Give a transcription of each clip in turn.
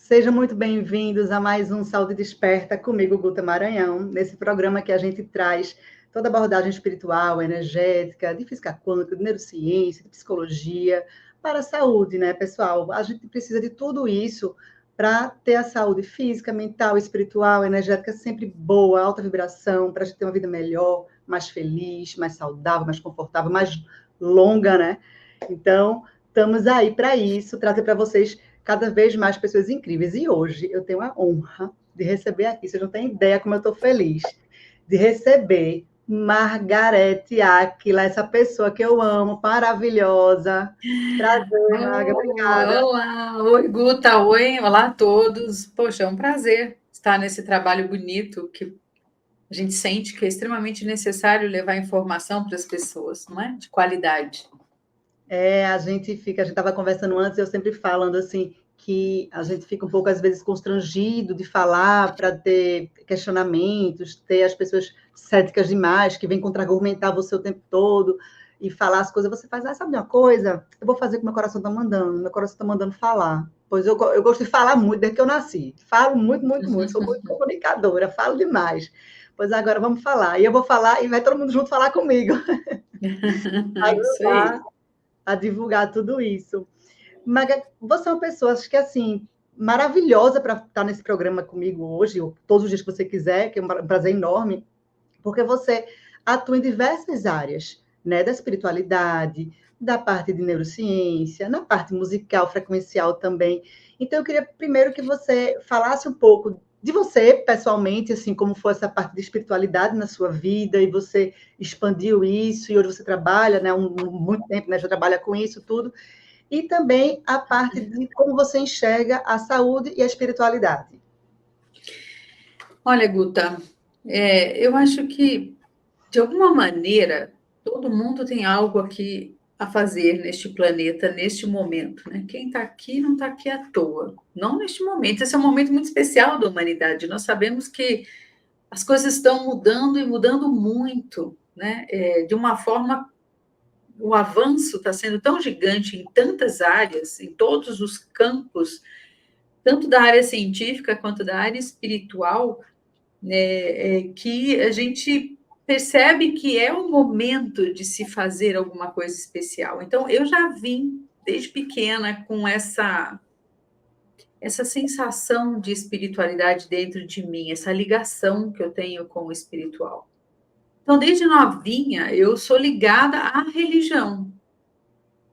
Sejam muito bem-vindos a mais um Saúde Desperta comigo, Guta Maranhão, nesse programa que a gente traz toda a abordagem espiritual, energética, de física quântica, de neurociência, de psicologia, para a saúde, né, pessoal? A gente precisa de tudo isso para ter a saúde física, mental, espiritual, energética sempre boa, alta vibração, para a gente ter uma vida melhor, mais feliz, mais saudável, mais confortável, mais longa, né? Então, estamos aí para isso, trazer para vocês cada vez mais pessoas incríveis. E hoje eu tenho a honra de receber aqui, vocês não têm ideia como eu estou feliz, de receber Margarete Aquila, essa pessoa que eu amo, maravilhosa. Prazer, Marga, obrigada. Olá, oi Guta, oi, olá a todos. Poxa, é um prazer estar nesse trabalho bonito que a gente sente que é extremamente necessário levar informação para as pessoas, não é? De qualidade. A gente estava conversando antes, eu sempre falando assim, que a gente fica um pouco, às vezes, constrangido de falar para ter questionamentos, ter as pessoas céticas demais, que vêm contra-argumentar você o tempo todo e falar as coisas. Você faz, sabe uma coisa? Eu vou fazer o que meu coração está mandando, meu coração está mandando falar. Pois eu gosto de falar muito desde que eu nasci. Falo muito, muito, muito, sou muito comunicadora, falo demais. Pois agora vamos falar. E eu vou falar e vai todo mundo junto falar comigo. Isso aí. A divulgar tudo isso. Maga, você é uma pessoa, acho que assim, maravilhosa para estar nesse programa comigo hoje, ou todos os dias que você quiser, que é um prazer enorme, porque você atua em diversas áreas, né, da espiritualidade, da parte de neurociência, na parte musical, frequencial também. Então, eu queria primeiro que você falasse um pouco de você, pessoalmente, assim, como foi essa parte de espiritualidade na sua vida, e você expandiu isso, e hoje você trabalha, né, muito tempo, né, já trabalha com isso tudo, e também a parte de como você enxerga a saúde e a espiritualidade. Olha, Guta, eu acho que, de alguma maneira, todo mundo tem algo aqui a fazer neste planeta, neste momento, né? Quem está aqui não está aqui à toa, não neste momento. Esse é um momento muito especial da humanidade. Nós sabemos que as coisas estão mudando e mudando muito, né? De uma forma, o avanço está sendo tão gigante em tantas áreas, em todos os campos, tanto da área científica quanto da área espiritual, né? Que a gente percebe que é o momento de se fazer alguma coisa especial. Então, eu já vim desde pequena com essa sensação de espiritualidade dentro de mim, essa ligação que eu tenho com o espiritual. Então, desde novinha, eu sou ligada à religião.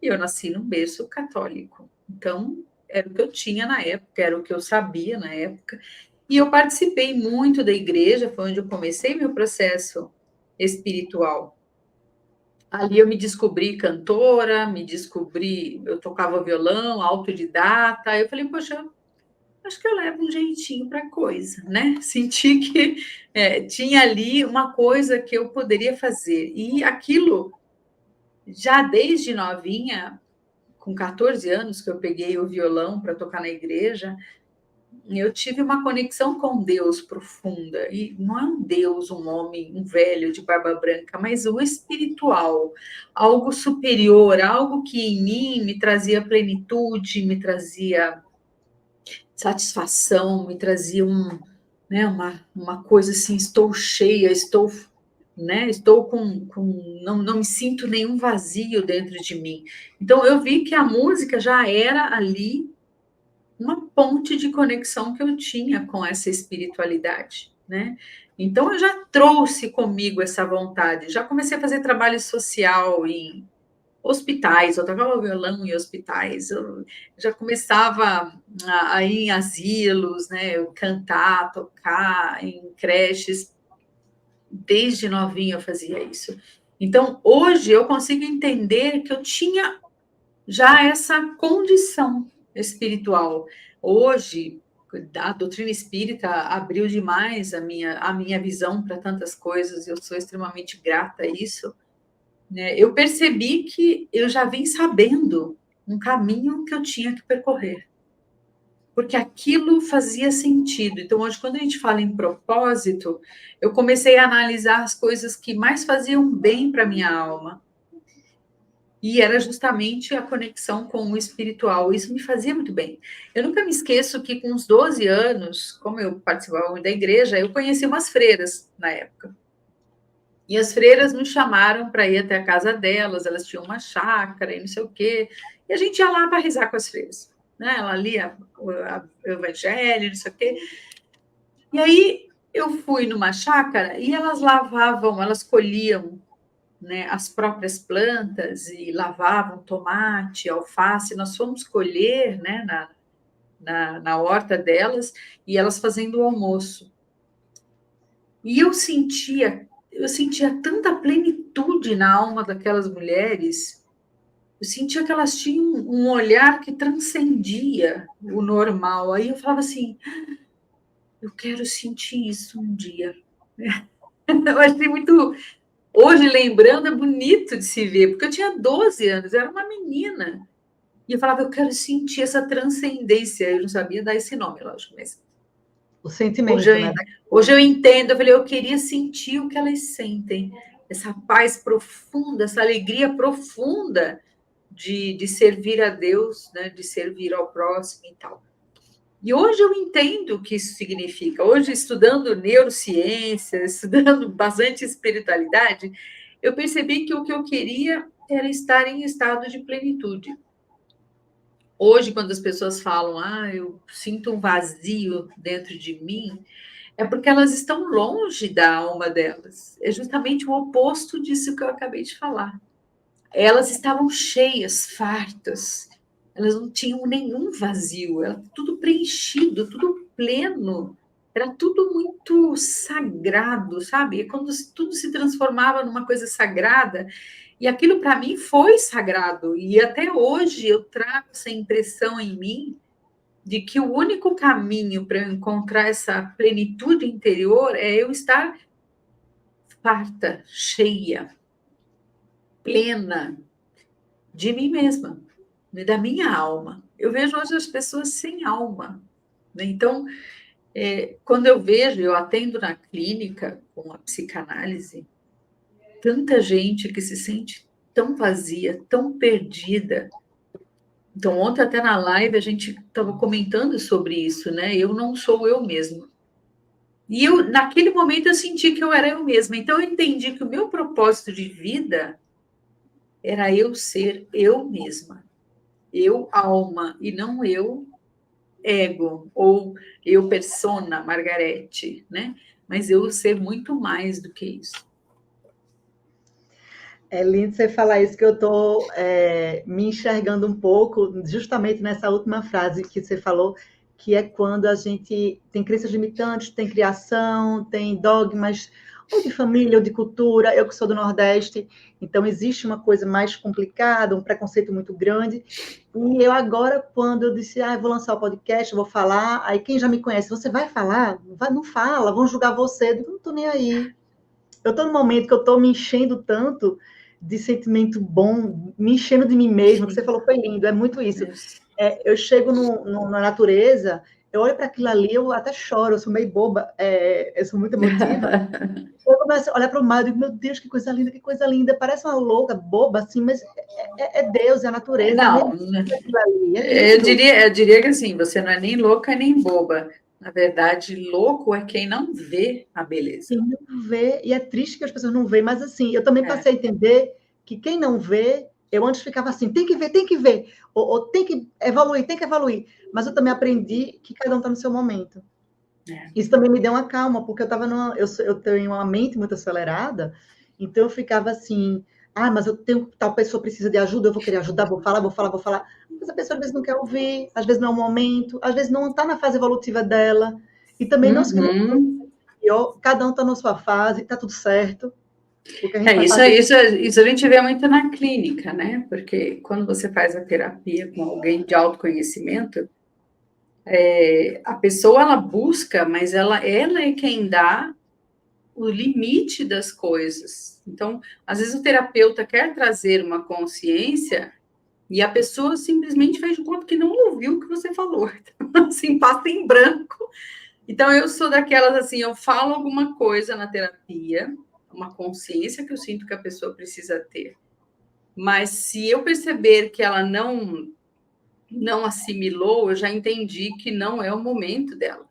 E eu nasci num berço católico. Então, era o que eu tinha na época, era o que eu sabia na época. E eu participei muito da igreja, foi onde eu comecei meu processo espiritual. Ali eu me descobri cantora, eu tocava violão, autodidata. Eu falei, poxa, acho que eu levo um jeitinho para a coisa, né? Senti que tinha ali uma coisa que eu poderia fazer. E aquilo, já desde novinha, com 14 anos, que eu peguei o violão para tocar na igreja, eu tive uma conexão com Deus profunda. E não é um Deus, um homem, um velho de barba branca, mas o espiritual, algo superior, algo que em mim me trazia plenitude, me trazia satisfação, me trazia uma coisa assim, estou cheia, estou não me sinto nenhum vazio dentro de mim. Então eu vi que a música já era ali uma ponte de conexão que eu tinha com essa espiritualidade, né? Então eu já trouxe comigo essa vontade, já comecei a fazer trabalho social em hospitais, eu tocava violão em hospitais, eu já começava a ir em asilos, né, eu cantar, tocar em creches, desde novinha eu fazia isso. Então, hoje eu consigo entender que eu tinha já essa condição espiritual. Hoje, a doutrina espírita abriu demais a minha visão para tantas coisas, eu sou extremamente grata a isso, né? Eu percebi que eu já vim sabendo um caminho que eu tinha que percorrer, porque aquilo fazia sentido. Então, hoje, quando a gente fala em propósito, eu comecei a analisar as coisas que mais faziam bem para minha alma. E era justamente a conexão com o espiritual. Isso me fazia muito bem. Eu nunca me esqueço que, com uns 12 anos, como eu participava da igreja, eu conheci umas freiras na época. E as freiras nos chamaram para ir até a casa delas, elas tinham uma chácara e não sei o quê. E a gente ia lá para rezar com as freiras. Né? Ela lia o evangelho, não sei o quê. E aí eu fui numa chácara e elas lavavam, elas colhiam, né, as próprias plantas e lavavam tomate, alface. Nós fomos colher, né, na horta delas, e elas fazendo o almoço. E eu sentia tanta plenitude na alma daquelas mulheres. Eu sentia que elas tinham um olhar que transcendia o normal. Aí eu falava assim, eu quero sentir isso um dia. Eu achei muito... Hoje, lembrando, é bonito de se ver, porque eu tinha 12 anos, eu era uma menina. E eu falava, eu quero sentir essa transcendência. Eu não sabia dar esse nome, lógico, mas... O sentimento, né? Hoje eu entendo, eu falei, eu queria sentir o que elas sentem. Essa paz profunda, essa alegria profunda de servir a Deus, né, de servir ao próximo e tal. E hoje eu entendo o que isso significa. Hoje, estudando neurociência, estudando bastante espiritualidade, eu percebi que o que eu queria era estar em estado de plenitude. Hoje, quando as pessoas falam, eu sinto um vazio dentro de mim, é porque elas estão longe da alma delas. É justamente o oposto disso que eu acabei de falar. Elas estavam cheias, fartas, elas não tinham nenhum vazio, era tudo preenchido, tudo pleno, era tudo muito sagrado, sabe? É quando tudo se transformava numa coisa sagrada, e aquilo para mim foi sagrado, e até hoje eu trago essa impressão em mim de que o único caminho para eu encontrar essa plenitude interior é eu estar farta, cheia, plena de mim mesma, da minha alma. Eu vejo hoje as pessoas sem alma, né? Então, quando eu atendo na clínica com a psicanálise, tanta gente que se sente tão vazia, tão perdida. Então, ontem até na live a gente estava comentando sobre isso, né? Eu não sou eu mesma. E naquele momento eu senti que eu era eu mesma. Então eu entendi que o meu propósito de vida era eu ser eu mesma. Eu alma e não eu ego ou eu persona Margarete, né? Mas eu ser muito mais do que isso. É lindo você falar isso, que eu estou me enxergando um pouco, justamente nessa última frase que você falou, que é quando a gente tem crenças limitantes, tem criação, tem dogmas, ou de família, ou de cultura. Eu que sou do Nordeste, então existe uma coisa mais complicada, um preconceito muito grande. E eu agora, quando eu disse, vou lançar o podcast, vou falar, aí quem já me conhece, você vai falar? Não fala, vão julgar você. Eu digo, não estou nem aí. Eu estou num momento que eu estou me enchendo tanto de sentimento bom, me enchendo de mim mesma, que você falou foi lindo, é muito isso. Eu chego na natureza, eu olho para aquilo ali, eu até choro, eu sou meio boba, eu sou muito emotiva. Eu começo a olhar para o mar e digo, meu Deus, que coisa linda, parece uma louca, boba, assim, mas é Deus, é a natureza, Não, ali, eu diria que assim, você não é nem louca nem boba. Na verdade, louco é quem não vê a beleza. Quem não vê, e é triste que as pessoas não veem, mas assim, eu também passei a entender que quem não vê, eu antes ficava assim, tem que ver, ou tem que evoluir, mas eu também aprendi que cada um está no seu momento. Isso também me deu uma calma, porque eu tenho uma mente muito acelerada, então eu ficava assim, mas tal pessoa precisa de ajuda, eu vou querer ajudar, vou falar, mas a pessoa às vezes não quer ouvir, às vezes não é o momento, às vezes não está na fase evolutiva dela, e também não significa cada um está na sua fase, está tudo certo. Isso a gente vê muito na clínica, né? Porque quando você faz a terapia com alguém de autoconhecimento, a pessoa ela busca, mas ela é quem dá o limite das coisas. Então, às vezes o terapeuta quer trazer uma consciência e a pessoa simplesmente faz de conta que não ouviu o que você falou. Então, assim, passa em branco. Então, eu sou daquelas, assim, eu falo alguma coisa na terapia, uma consciência que eu sinto que a pessoa precisa ter. Mas se eu perceber que ela não assimilou, eu já entendi que não é o momento dela.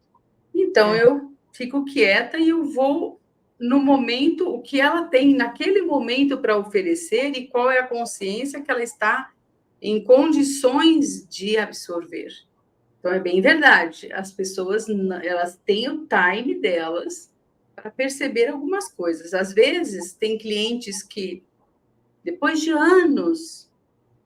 Então, eu fico quieta e eu vou no momento, o que ela tem naquele momento para oferecer e qual é a consciência que ela está em condições de absorver. Então, é bem verdade, as pessoas, elas têm o time delas para perceber algumas coisas. Às vezes, tem clientes que, depois de anos,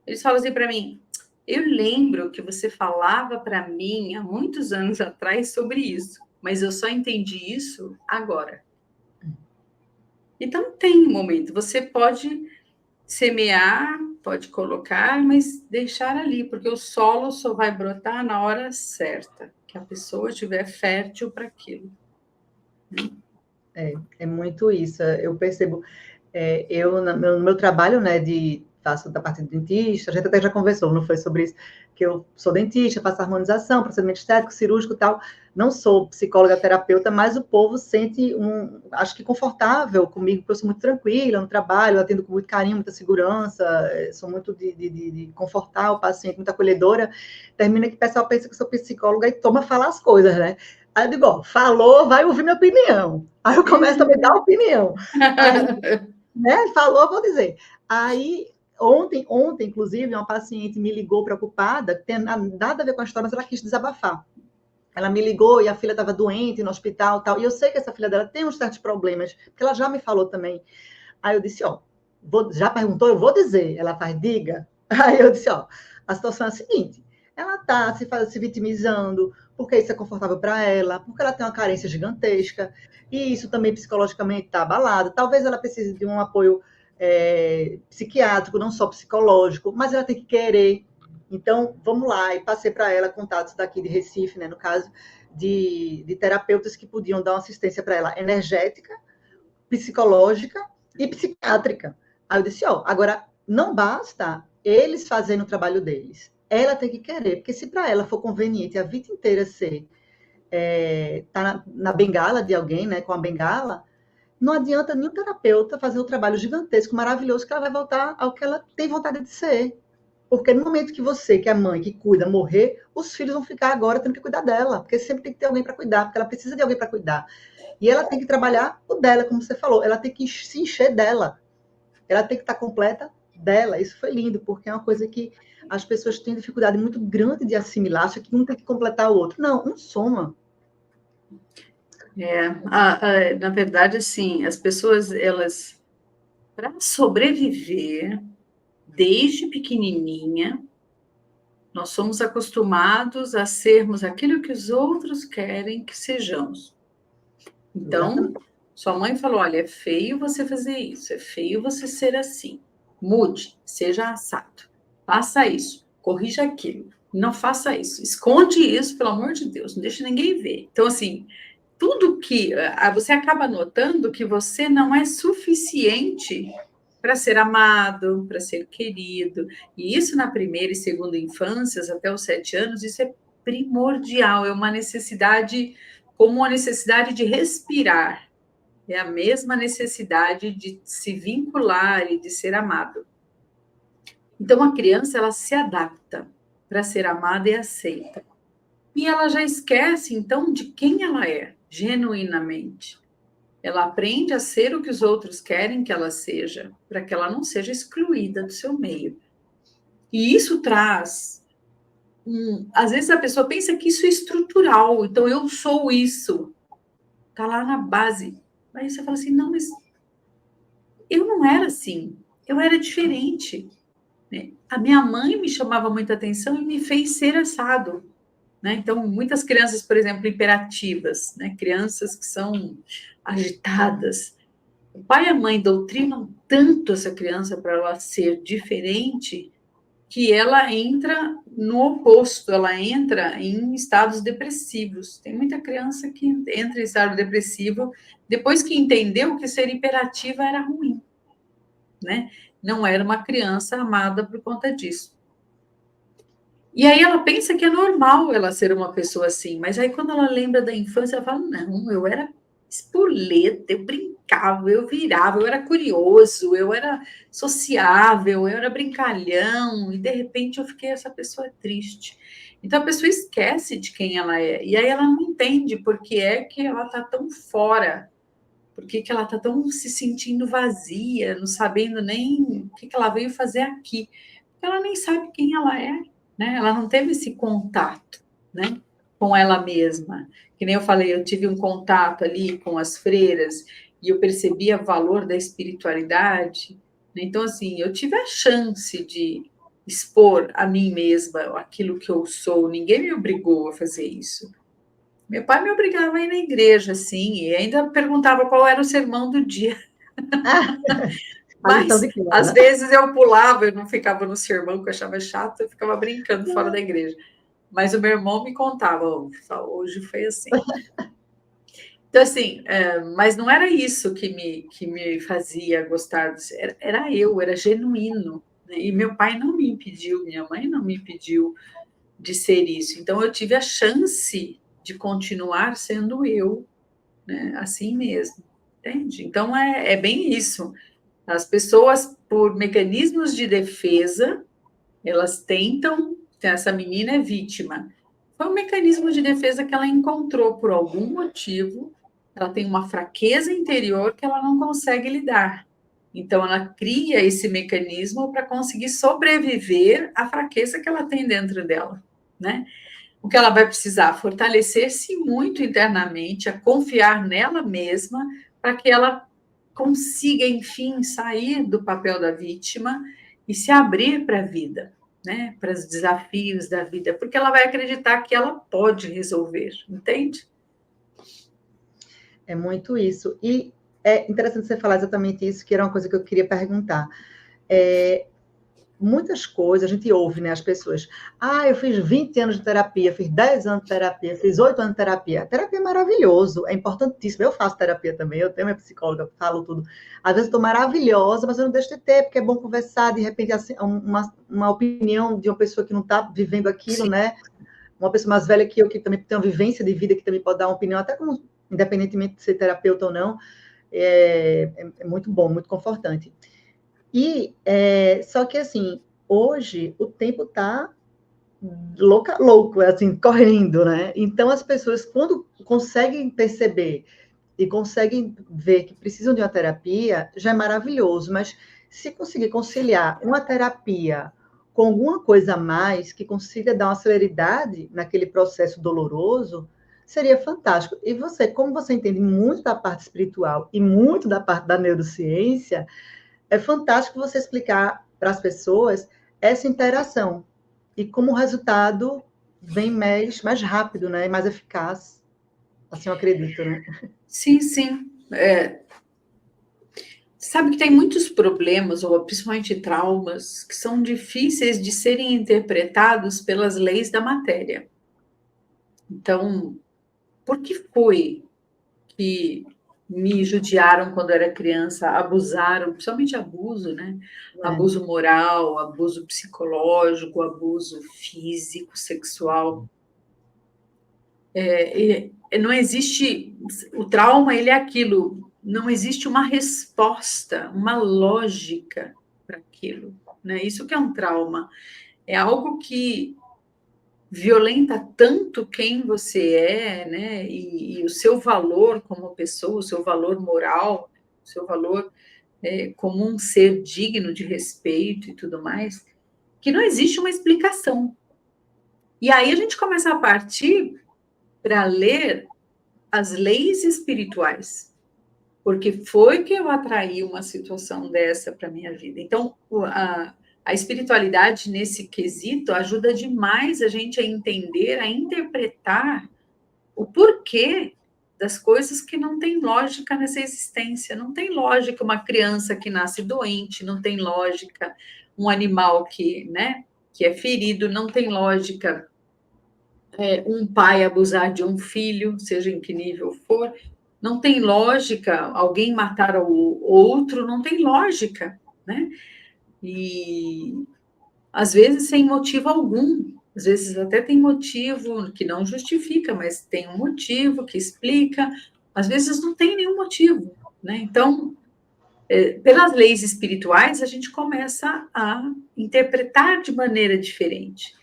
eles falam assim para mim, eu lembro que você falava para mim há muitos anos atrás sobre isso, mas eu só entendi isso agora. Então, tem um momento, você pode semear, pode colocar, mas deixar ali, porque o solo só vai brotar na hora certa, que a pessoa estiver fértil para aquilo. É muito isso. Eu percebo, eu no meu trabalho, né, faço da parte de dentista, a gente até já conversou, não foi sobre isso, que eu sou dentista, faço harmonização, procedimento estético, cirúrgico e tal, não sou psicóloga, terapeuta, mas o povo sente acho que confortável comigo, porque eu sou muito tranquila no trabalho, eu atendo com muito carinho, muita segurança, sou muito de confortar o paciente, muito acolhedora, termina que o pessoal pensa que eu sou psicóloga e toma falar as coisas, né? Aí eu digo, ó, falou, vai ouvir minha opinião. Aí eu começo a me dar opinião. Aí, né, falou, vou dizer. Aí, ontem, inclusive, uma paciente me ligou preocupada, que tem nada a ver com a história, mas ela quis desabafar. Ela me ligou e a filha estava doente no hospital e tal. E eu sei que essa filha dela tem uns certos problemas, porque ela já me falou também. Aí eu disse, ó, já perguntou, eu vou dizer. Ela faz, diga. Aí eu disse, ó, a situação é a seguinte, ela está se vitimizando, porque isso é confortável para ela, porque ela tem uma carência gigantesca, e isso também psicologicamente está abalado. Talvez ela precise de um apoio psiquiátrico, não só psicológico, mas ela tem que querer. Então, vamos lá, e passei para ela contatos daqui de Recife, né, no caso, de terapeutas que podiam dar uma assistência para ela energética, psicológica e psiquiátrica. Aí eu disse, ó, agora não basta eles fazendo o trabalho deles. Ela tem que querer, porque se para ela for conveniente a vida inteira ser tá na bengala de alguém, né, com a bengala, não adianta nenhum terapeuta fazer um trabalho gigantesco, maravilhoso, que ela vai voltar ao que ela tem vontade de ser. Porque no momento que você, que é mãe, que cuida, morrer, os filhos vão ficar agora tendo que cuidar dela, porque sempre tem que ter alguém para cuidar, porque ela precisa de alguém para cuidar. E ela tem que trabalhar o dela, como você falou, ela tem que se encher dela, ela tem que estar completa dela. Isso foi lindo, porque é uma coisa que as pessoas têm dificuldade muito grande de assimilar, acha que um tem que completar o outro. Não, um soma. Na verdade, assim, as pessoas, elas, para sobreviver, desde pequenininha, nós somos acostumados a sermos aquilo que os outros querem que sejamos. Então, exatamente. Sua mãe falou, olha, é feio você fazer isso, é feio você ser assim. Mude, seja assado, faça isso, corrija aquilo, não faça isso, esconde isso, pelo amor de Deus, não deixe ninguém ver. Então, assim, tudo que você acaba notando que você não é suficiente para ser amado, para ser querido. E isso na primeira e segunda infâncias, até os 7 anos, isso é primordial, é uma necessidade, como uma necessidade de respirar. É a mesma necessidade de se vincular e de ser amado. Então, a criança, ela se adapta para ser amada e aceita. E ela já esquece, então, de quem ela é, genuinamente. Ela aprende a ser o que os outros querem que ela seja, para que ela não seja excluída do seu meio. E isso traz... às vezes a pessoa pensa que isso é estrutural, então eu sou isso. Está lá na base. Aí você fala assim, não, mas eu não era assim, eu era diferente. Né? A minha mãe me chamava muita atenção e me fez ser assado. Né? Então, muitas crianças, por exemplo, hiperativas, né? Crianças que são agitadas, o pai e a mãe doutrinam tanto essa criança para ela ser diferente que ela entra no oposto, ela entra em estados depressivos. Tem muita criança que entra em estado depressivo depois que entendeu que ser hiperativa era ruim, né? Não era uma criança amada por conta disso. E aí ela pensa que é normal ela ser uma pessoa assim, mas aí quando ela lembra da infância, ela fala, não, eu era espoleta, eu brincava, eu virava, eu era curioso, eu era sociável, eu era brincalhão, e de repente eu fiquei essa pessoa triste. Então a pessoa esquece de quem ela é, e aí ela não entende por que é que ela está tão fora, por que ela está tão se sentindo vazia, não sabendo nem o que ela veio fazer aqui. Ela nem sabe quem ela é, né? Ela não teve esse contato, né, com ela mesma. Que nem eu falei, eu tive um contato ali com as freiras e eu percebia o valor da espiritualidade. Né? Então, assim, eu tive a chance de expor a mim mesma aquilo que eu sou. Ninguém me obrigou a fazer isso. Meu pai me obrigava a ir na igreja, assim, e ainda perguntava qual era o sermão do dia. Ah, a lição Mas, de casa, às né? vezes, eu pulava, eu não ficava no sermão, que eu achava chato, eu ficava brincando fora da igreja. Mas o meu irmão me contava, hoje foi assim. Então, assim, mas não era isso que me fazia gostar, era eu, era genuíno. Né? E meu pai não me impediu, minha mãe não me impediu de ser isso. Então, eu tive a chance de continuar sendo eu, né? Assim mesmo, entende? Então, é bem isso. As pessoas, por mecanismos de defesa, elas tentam. Essa menina é vítima. Foi um mecanismo de defesa que ela encontrou por algum motivo. Ela tem uma fraqueza interior que ela não consegue lidar. Então, ela cria esse mecanismo para conseguir sobreviver à fraqueza que ela tem dentro dela, né? O que ela vai precisar? Fortalecer-se muito internamente, a confiar nela mesma, para que ela consiga, enfim, sair do papel da vítima e se abrir para a vida, né? Para os desafios da vida, porque ela vai acreditar que ela pode resolver, entende? É muito isso. E é interessante você falar exatamente isso, que era uma coisa que eu queria perguntar. Muitas coisas a gente ouve, né, as pessoas. Ah, eu fiz 20 anos de terapia, fiz 10 anos de terapia, fiz 8 anos de terapia. Terapia é maravilhoso, é importantíssimo. Eu faço terapia também, eu tenho minha psicóloga, falo tudo. Às vezes estou maravilhosa, mas eu não deixo de ter, porque é bom conversar, de repente, assim, uma opinião de uma pessoa que não está vivendo aquilo, Sim. né? Uma pessoa mais velha que eu, que também tem uma vivência de vida, que também pode dar uma opinião, até como, independentemente de ser terapeuta ou não, é muito bom, muito confortante. E só que assim, hoje o tempo está louco, assim, correndo, né? Então as pessoas, quando conseguem perceber e conseguem ver que precisam de uma terapia, já é maravilhoso, mas se conseguir conciliar uma terapia com alguma coisa a mais que consiga dar uma celeridade naquele processo doloroso, seria fantástico. E você, como você entende muito da parte espiritual e muito da parte da neurociência, é fantástico você explicar para as pessoas essa interação e como o resultado vem mais rápido, né? E mais eficaz. Assim eu acredito, né? Sim, sim. Sabe que tem muitos problemas, ou principalmente traumas, que são difíceis de serem interpretados pelas leis da matéria. Então, por que foi que me judiaram quando era criança, abusaram, principalmente abuso, né? Abuso moral, abuso psicológico, abuso físico, sexual. Não existe, o trauma, ele é aquilo, não existe uma resposta, uma lógica para aquilo, né? Isso que é um trauma, é algo que violenta tanto quem você é, né? E o seu valor como pessoa, o seu valor moral, o seu valor como um ser digno de respeito e tudo mais, que não existe uma explicação. E aí a gente começa a partir para ler as leis espirituais, porque foi que eu atraí uma situação dessa para minha vida. Então, a espiritualidade nesse quesito ajuda demais a gente a entender, a interpretar o porquê das coisas que não tem lógica nessa existência. Não tem lógica uma criança que nasce doente, não tem lógica um animal né, que é ferido, não tem lógica um pai abusar de um filho, seja em que nível for, não tem lógica alguém matar o outro, não tem lógica, né? E às vezes sem motivo algum, às vezes até tem motivo que não justifica, mas tem um motivo que explica, às vezes não tem nenhum motivo, né? Então, pelas leis espirituais, a gente começa a interpretar de maneira diferente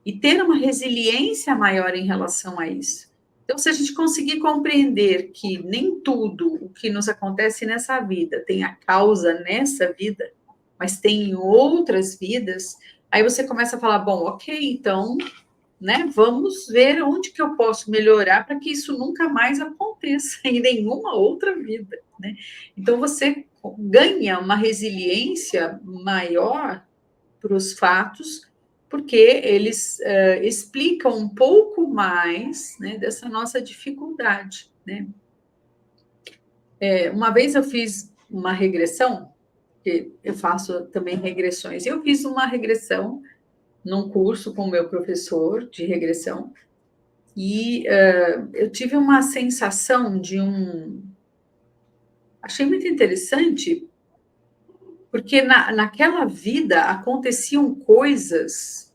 e ter uma resiliência maior em relação a isso. Então, se a gente conseguir compreender que nem tudo o que nos acontece nessa vida tem a causa nessa vida, mas tem em outras vidas, aí você começa a falar, bom, ok, então, né, vamos ver onde que eu posso melhorar para que isso nunca mais aconteça em nenhuma outra vida, né? Então, você ganha uma resiliência maior para os fatos, porque eles explicam um pouco mais, né, dessa nossa dificuldade, né? Uma vez eu fiz uma regressão, que eu faço também regressões, eu fiz uma regressão num curso com o meu professor de regressão, e eu tive uma sensação de Achei muito interessante, porque naquela vida aconteciam coisas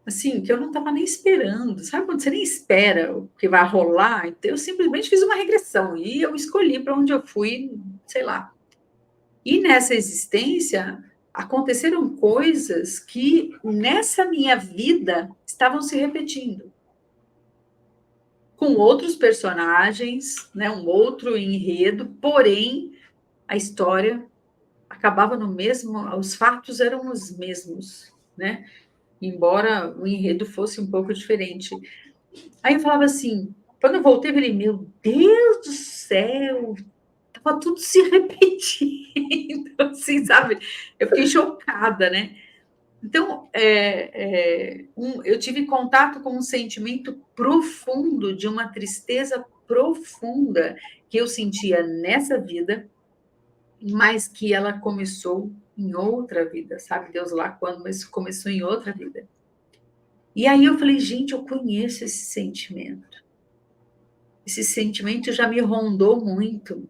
assim, que eu não estava nem esperando. Sabe quando você nem espera o que vai rolar? Então, eu simplesmente fiz uma regressão e eu escolhi para onde eu fui, sei lá. E nessa existência aconteceram coisas que nessa minha vida estavam se repetindo. Com outros personagens, né, um outro enredo, porém a história acabava no mesmo, os fatos eram os mesmos, né? Embora o enredo fosse um pouco diferente. Aí eu falava assim, quando eu voltei, eu falei, meu Deus do céu, estava tudo se repetindo, assim, sabe? Eu fiquei chocada, né? Então, eu tive contato com um sentimento profundo, de uma tristeza profunda que eu sentia nessa vida, mas que ela começou em outra vida, sabe? Deus lá quando, mas começou em outra vida. E aí eu falei, gente, eu conheço esse sentimento. Esse sentimento já me rondou muito.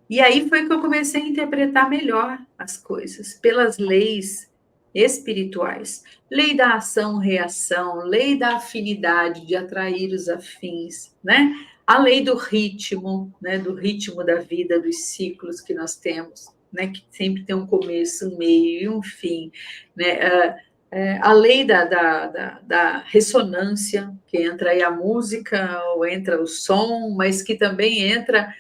E aí foi que eu comecei a interpretar melhor as coisas, pelas leis espirituais. Lei da ação-reação, lei da afinidade, de atrair os afins, né? A lei do ritmo, né? Do ritmo da vida, dos ciclos que nós temos, né? Que sempre tem um começo, um meio e um fim, né? A lei da ressonância, que entra aí a música, ou entra o som, mas que também entra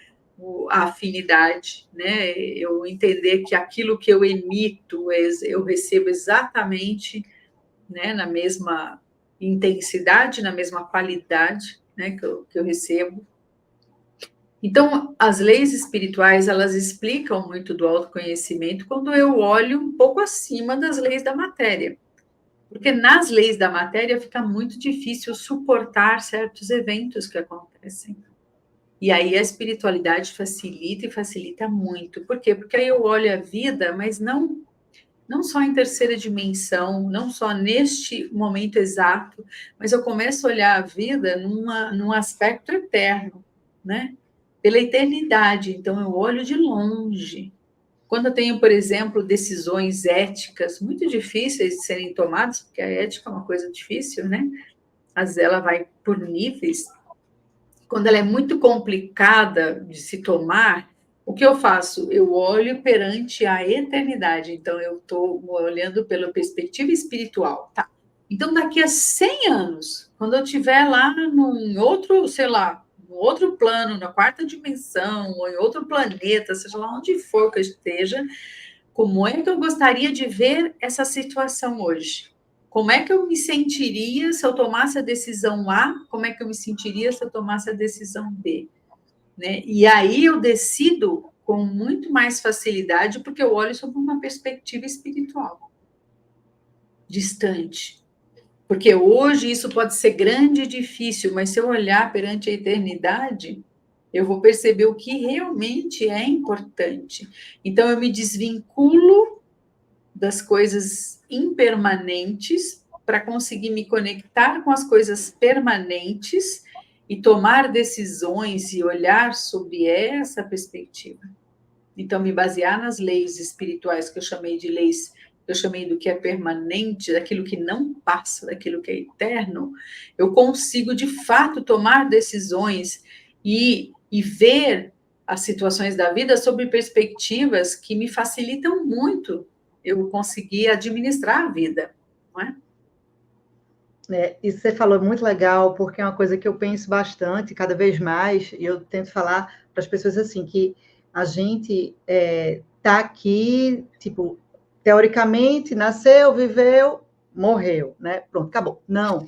a afinidade, né? Eu entender que aquilo que eu emito, eu recebo exatamente, né, na mesma intensidade, na mesma qualidade, né, que eu recebo. Então, as leis espirituais, elas explicam muito do autoconhecimento quando eu olho um pouco acima das leis da matéria. Porque nas leis da matéria fica muito difícil suportar certos eventos que acontecem. E aí a espiritualidade facilita e facilita muito. Por quê? Porque aí eu olho a vida, mas não só em terceira dimensão, não só neste momento exato, mas eu começo a olhar a vida num aspecto eterno, né? Pela eternidade. Então eu olho de longe. Quando eu tenho, por exemplo, decisões éticas muito difíceis de serem tomadas, porque a ética é uma coisa difícil, né? Às vezes ela vai por níveis. Quando ela é muito complicada de se tomar, o que eu faço? Eu olho perante a eternidade. Então, eu estou olhando pela perspectiva espiritual. Tá. Então, daqui a 100 anos, quando eu estiver lá num outro, sei lá, no outro plano, na quarta dimensão, ou em outro planeta, seja lá onde for que eu esteja, como é que eu gostaria de ver essa situação hoje? Como é que eu me sentiria se eu tomasse a decisão A? Como é que eu me sentiria se eu tomasse a decisão B? Né? E aí eu decido com muito mais facilidade, porque eu olho sob uma perspectiva espiritual, distante. Porque hoje isso pode ser grande e difícil, mas se eu olhar perante a eternidade, eu vou perceber o que realmente é importante. Então eu me desvinculo das coisas impermanentes para conseguir me conectar com as coisas permanentes e tomar decisões e olhar sobre essa perspectiva. Então, me basear nas leis espirituais que eu chamei de leis eu chamei do que é permanente, daquilo que não passa, daquilo que é eterno, eu consigo, de fato, tomar decisões e ver as situações da vida sob perspectivas que me facilitam muito eu conseguir administrar a vida, não é? Isso você falou muito legal, porque é uma coisa que eu penso bastante, cada vez mais, e eu tento falar para as pessoas assim, que a gente está aqui, tipo, teoricamente, nasceu, viveu, morreu, né? Pronto, acabou. Não.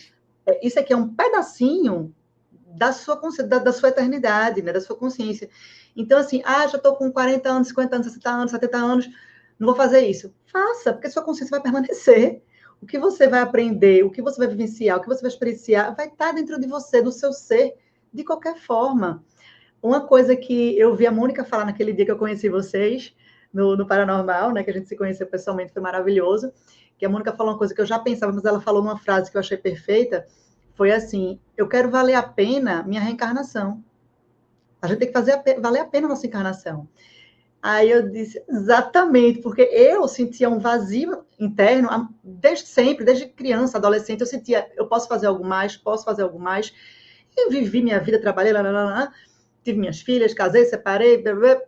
Isso aqui é um pedacinho da sua, da sua eternidade, né? Da sua consciência. Então, assim, já estou com 40 anos, 50 anos, 60 anos, 70 anos, não vou fazer isso. Faça, porque sua consciência vai permanecer. O que você vai aprender, o que você vai vivenciar, o que você vai experienciar, vai estar dentro de você, do seu ser, de qualquer forma. Uma coisa que eu vi a Mônica falar naquele dia que eu conheci vocês, no Paranormal, né, que a gente se conheceu pessoalmente, foi maravilhoso, que a Mônica falou uma coisa que eu já pensava, mas ela falou uma frase que eu achei perfeita, foi assim, eu quero valer a pena minha reencarnação. A gente tem que fazer valer a pena a nossa encarnação. Aí eu disse, exatamente, porque eu sentia um vazio interno, desde sempre, desde criança, adolescente, eu sentia, eu posso fazer algo mais, posso fazer algo mais. E vivi minha vida, trabalhei, tive minhas filhas, casei, separei, blá, blá,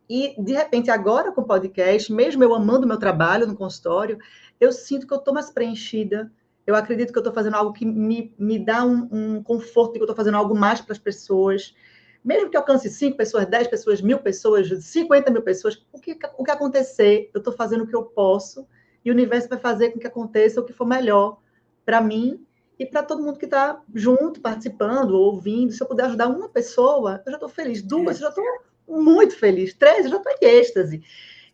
e de repente agora com o podcast, mesmo eu amando o meu trabalho no consultório, eu sinto que eu estou mais preenchida, eu acredito que eu estou fazendo algo que me dá um conforto de que eu estou fazendo algo mais para as pessoas, mesmo que alcance 5 pessoas, 10 pessoas, 1.000 pessoas, 50 mil pessoas, o que acontecer, eu estou fazendo o que eu posso e o universo vai fazer com que aconteça o que for melhor para mim e para todo mundo que está junto, participando, ouvindo. Se eu puder ajudar uma pessoa, eu já estou feliz. Duas, eu já estou muito feliz. 3, eu já estou em êxtase.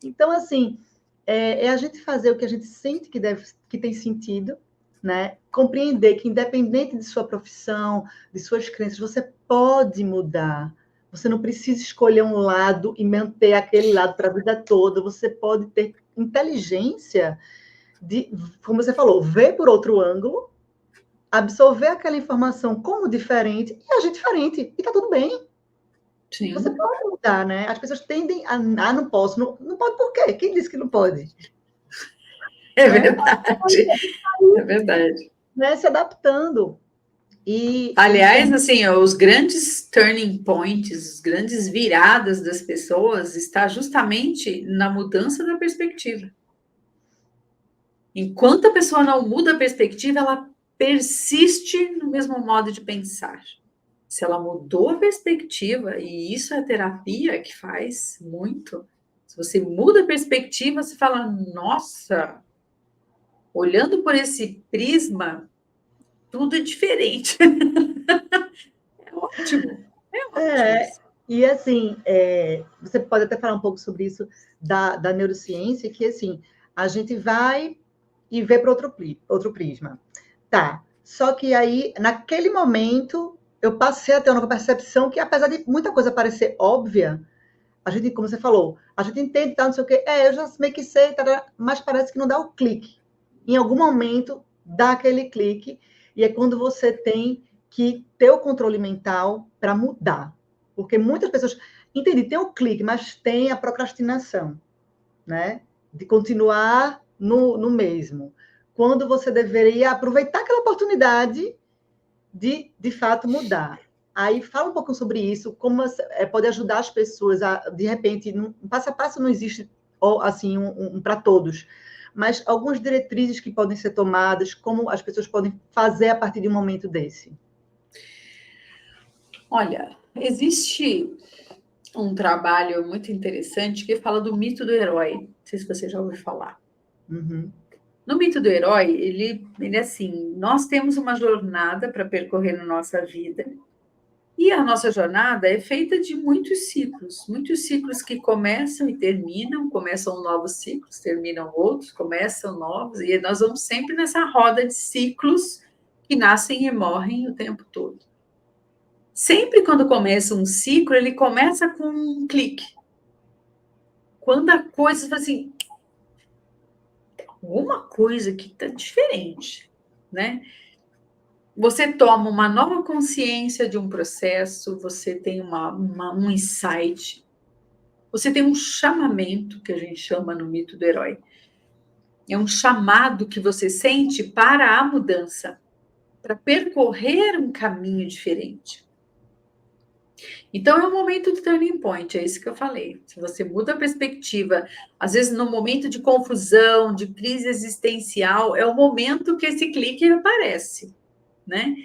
Então, assim, é a gente fazer o que a gente sente que tem sentido, né? Compreender que, independente de sua profissão, de suas crenças, você pode mudar. Você não precisa escolher um lado e manter aquele lado para a vida toda. Você pode ter inteligência de, como você falou, ver por outro ângulo, absorver aquela informação como diferente e agir diferente. E está tudo bem. Sim. Você pode mudar, né? As pessoas tendem a não posso. Não pode por quê? Quem disse que não pode? É verdade. É verdade. Né? Se adaptando. Aliás, assim, os grandes turning points, as grandes viradas das pessoas está justamente na mudança da perspectiva. Enquanto a pessoa não muda a perspectiva, ela persiste no mesmo modo de pensar. Se ela mudou a perspectiva, e isso é a terapia que faz muito, se você muda a perspectiva, você fala, nossa, olhando por esse prisma, tudo é diferente. É ótimo. É ótimo. E assim, você pode até falar um pouco sobre isso da neurociência, que assim, a gente vai e vê para outro prisma. Tá. Só que aí, naquele momento, eu passei a ter uma nova percepção que, apesar de muita coisa parecer óbvia, a gente, como você falou, a gente entende, tá, não sei o quê, eu já meio que sei, tá, mas parece que não dá o clique. Em algum momento, dá aquele clique, e é quando você tem que ter o controle mental para mudar. Porque muitas pessoas, entendi, tem o clique, mas tem a procrastinação, né? De continuar no mesmo. Quando você deveria aproveitar aquela oportunidade de fato, mudar. Aí fala um pouco sobre isso, como pode ajudar as pessoas a, de repente, passo a passo não existe assim para todos, mas algumas diretrizes que podem ser tomadas, como as pessoas podem fazer a partir de um momento desse. Olha, existe um trabalho muito interessante que fala do mito do herói. Não sei se você já ouviu falar. Uhum. No mito do herói, ele é assim, nós temos uma jornada para percorrer na nossa vida, e a nossa jornada é feita de muitos ciclos que começam e terminam, começam novos ciclos, terminam outros, começam novos, e nós vamos sempre nessa roda de ciclos que nascem e morrem o tempo todo. Sempre quando começa um ciclo, ele começa com um clique. Quando a coisa assim, alguma coisa que está diferente, né? Você toma uma nova consciência de um processo, você tem um insight, você tem um chamamento, que a gente chama no mito do herói. É um chamado que você sente para a mudança, para percorrer um caminho diferente. Então, é um momento de turning point, é isso que eu falei. Se você muda a perspectiva, às vezes no momento de confusão, de crise existencial, é o momento que esse clique aparece, né?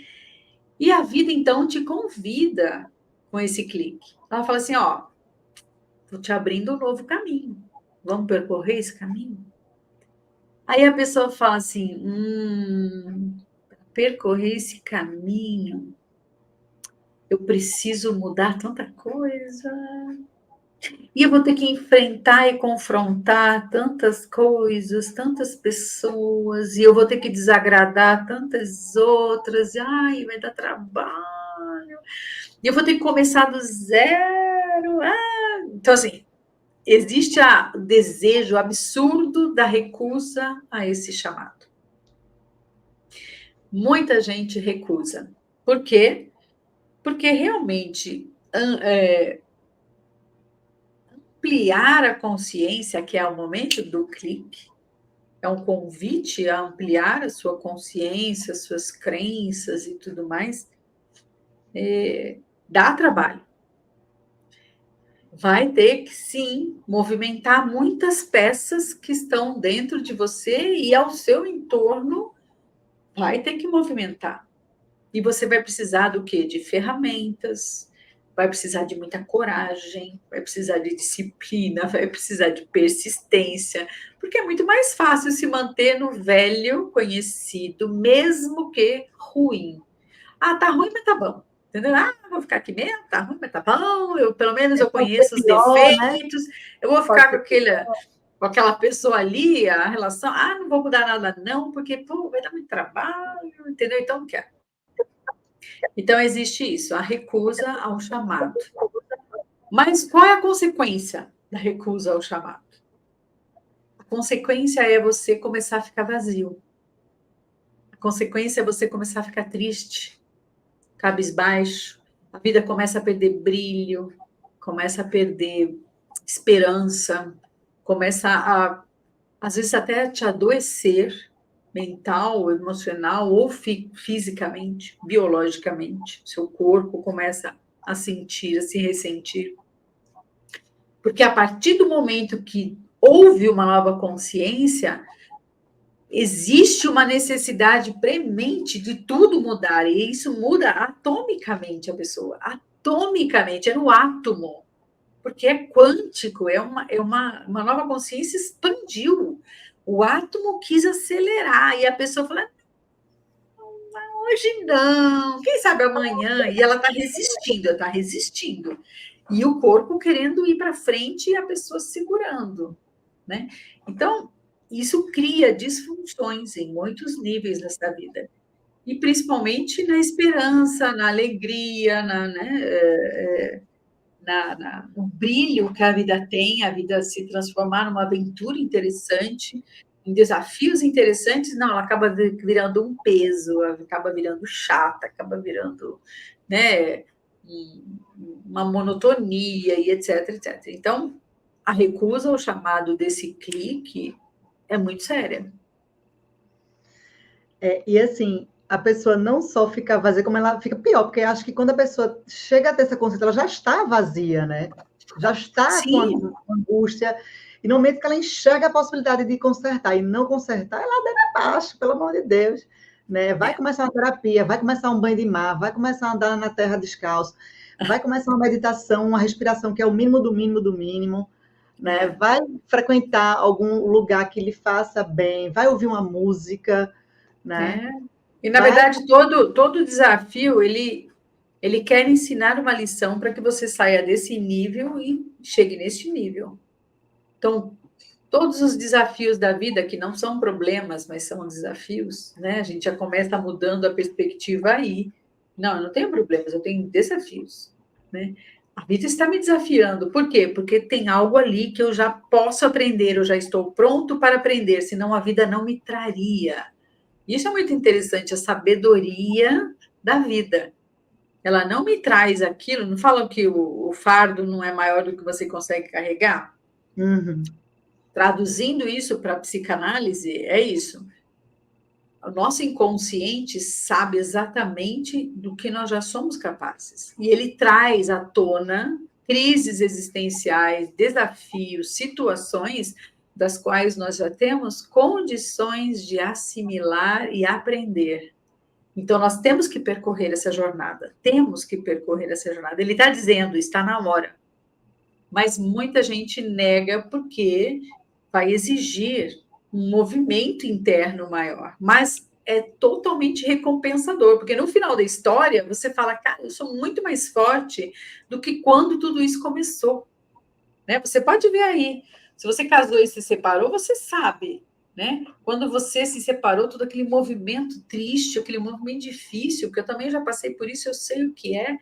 E a vida, então, te convida com esse clique. Ela fala assim, ó, estou te abrindo um novo caminho. Vamos percorrer esse caminho? Aí a pessoa fala assim, percorrer esse caminho, eu preciso mudar tanta coisa. E eu vou ter que enfrentar e confrontar tantas coisas, tantas pessoas, e eu vou ter que desagradar tantas outras, e ai, vai dar trabalho, e eu vou ter que começar do zero. Então, assim, existe o desejo absurdo da recusa a esse chamado. Muita gente recusa. Por quê? Porque realmente ampliar a consciência, que é o momento do clique, é um convite a ampliar a sua consciência, suas crenças e tudo mais, dá trabalho. Vai ter que, sim, movimentar muitas peças que estão dentro de você e ao seu entorno, vai ter que movimentar. E você vai precisar do quê? De ferramentas, vai precisar de muita coragem, vai precisar de disciplina, vai precisar de persistência, porque é muito mais fácil se manter no velho conhecido, mesmo que ruim. Ah, tá ruim, mas tá bom. Entendeu? Ah, vou ficar aqui mesmo, tá ruim, mas tá bom. Pelo menos eu Pode ser conheço os pior, né? defeitos. Eu vou Pode ficar ser pior. com aquela pessoa ali, a relação. Ah, não vou mudar nada, não, porque pô, vai dar muito trabalho, entendeu? Então não quero. Então, existe isso, a recusa ao chamado. Mas qual é a consequência da recusa ao chamado? A consequência é você começar a ficar vazio. A consequência é você começar a ficar triste, cabisbaixo. A vida começa a perder brilho, começa a perder esperança, começa às vezes, até te adoecer mental, emocional ou fisicamente, biologicamente. Seu corpo começa a sentir, a se ressentir. Porque a partir do momento que houve uma nova consciência, existe uma necessidade premente de tudo mudar, e isso muda atomicamente a pessoa, atomicamente, é no átomo, porque é quântico, é uma nova consciência expandiu. O átomo quis acelerar, e a pessoa fala, hoje não, quem sabe amanhã, e ela está resistindo. E o corpo querendo ir para frente e a pessoa segurando, né? Então, isso cria disfunções em muitos níveis nessa vida. E principalmente na esperança, na alegria, no brilho que a vida tem, a vida se transformar numa aventura interessante, em desafios interessantes, não, ela acaba virando um peso, acaba virando chata, acaba virando, né, uma monotonia e etc, etc. Então, a recusa ao chamado desse clique é muito séria. E assim, a pessoa não só fica vazia, como ela fica pior, porque acho que quando a pessoa chega a ter essa consciência, ela já está vazia, né? Já está com angústia, e no momento que ela enxerga a possibilidade de consertar e não consertar, ela deve abaixo, pelo amor de Deus. Né? Vai começar uma terapia, vai começar um banho de mar, vai começar a andar na terra descalço, vai começar uma meditação, uma respiração que é o mínimo do mínimo do mínimo, né? Vai frequentar algum lugar que lhe faça bem, vai ouvir uma música, né? E, na verdade, todo desafio, ele quer ensinar uma lição para que você saia desse nível e chegue neste nível. Então, todos os desafios da vida, que não são problemas, mas são desafios, né? A gente já começa mudando a perspectiva aí. Não, eu não tenho problemas, eu tenho desafios, né? A vida está me desafiando. Por quê? Porque tem algo ali que eu já posso aprender, eu já estou pronto para aprender, senão a vida não me traria. Isso é muito interessante, a sabedoria da vida. Ela não me traz aquilo, não falam que o fardo não é maior do que você consegue carregar? Uhum. traduzindo isso para a psicanálise, é isso. O nosso inconsciente sabe exatamente do que nós já somos capazes. E ele traz à tona crises existenciais, desafios, situações das quais nós já temos condições de assimilar e aprender. Então, nós temos que percorrer essa jornada. Temos que percorrer essa jornada. Ele está dizendo, está na hora. Mas muita gente nega porque vai exigir um movimento interno maior. Mas é totalmente recompensador, porque no final da história, você fala, cara, eu sou muito mais forte do que quando tudo isso começou. Né? Você pode ver aí, se você casou e se separou, você sabe, né? Quando você se separou, todo aquele movimento triste, aquele movimento difícil, porque eu também já passei por isso, eu sei o que é.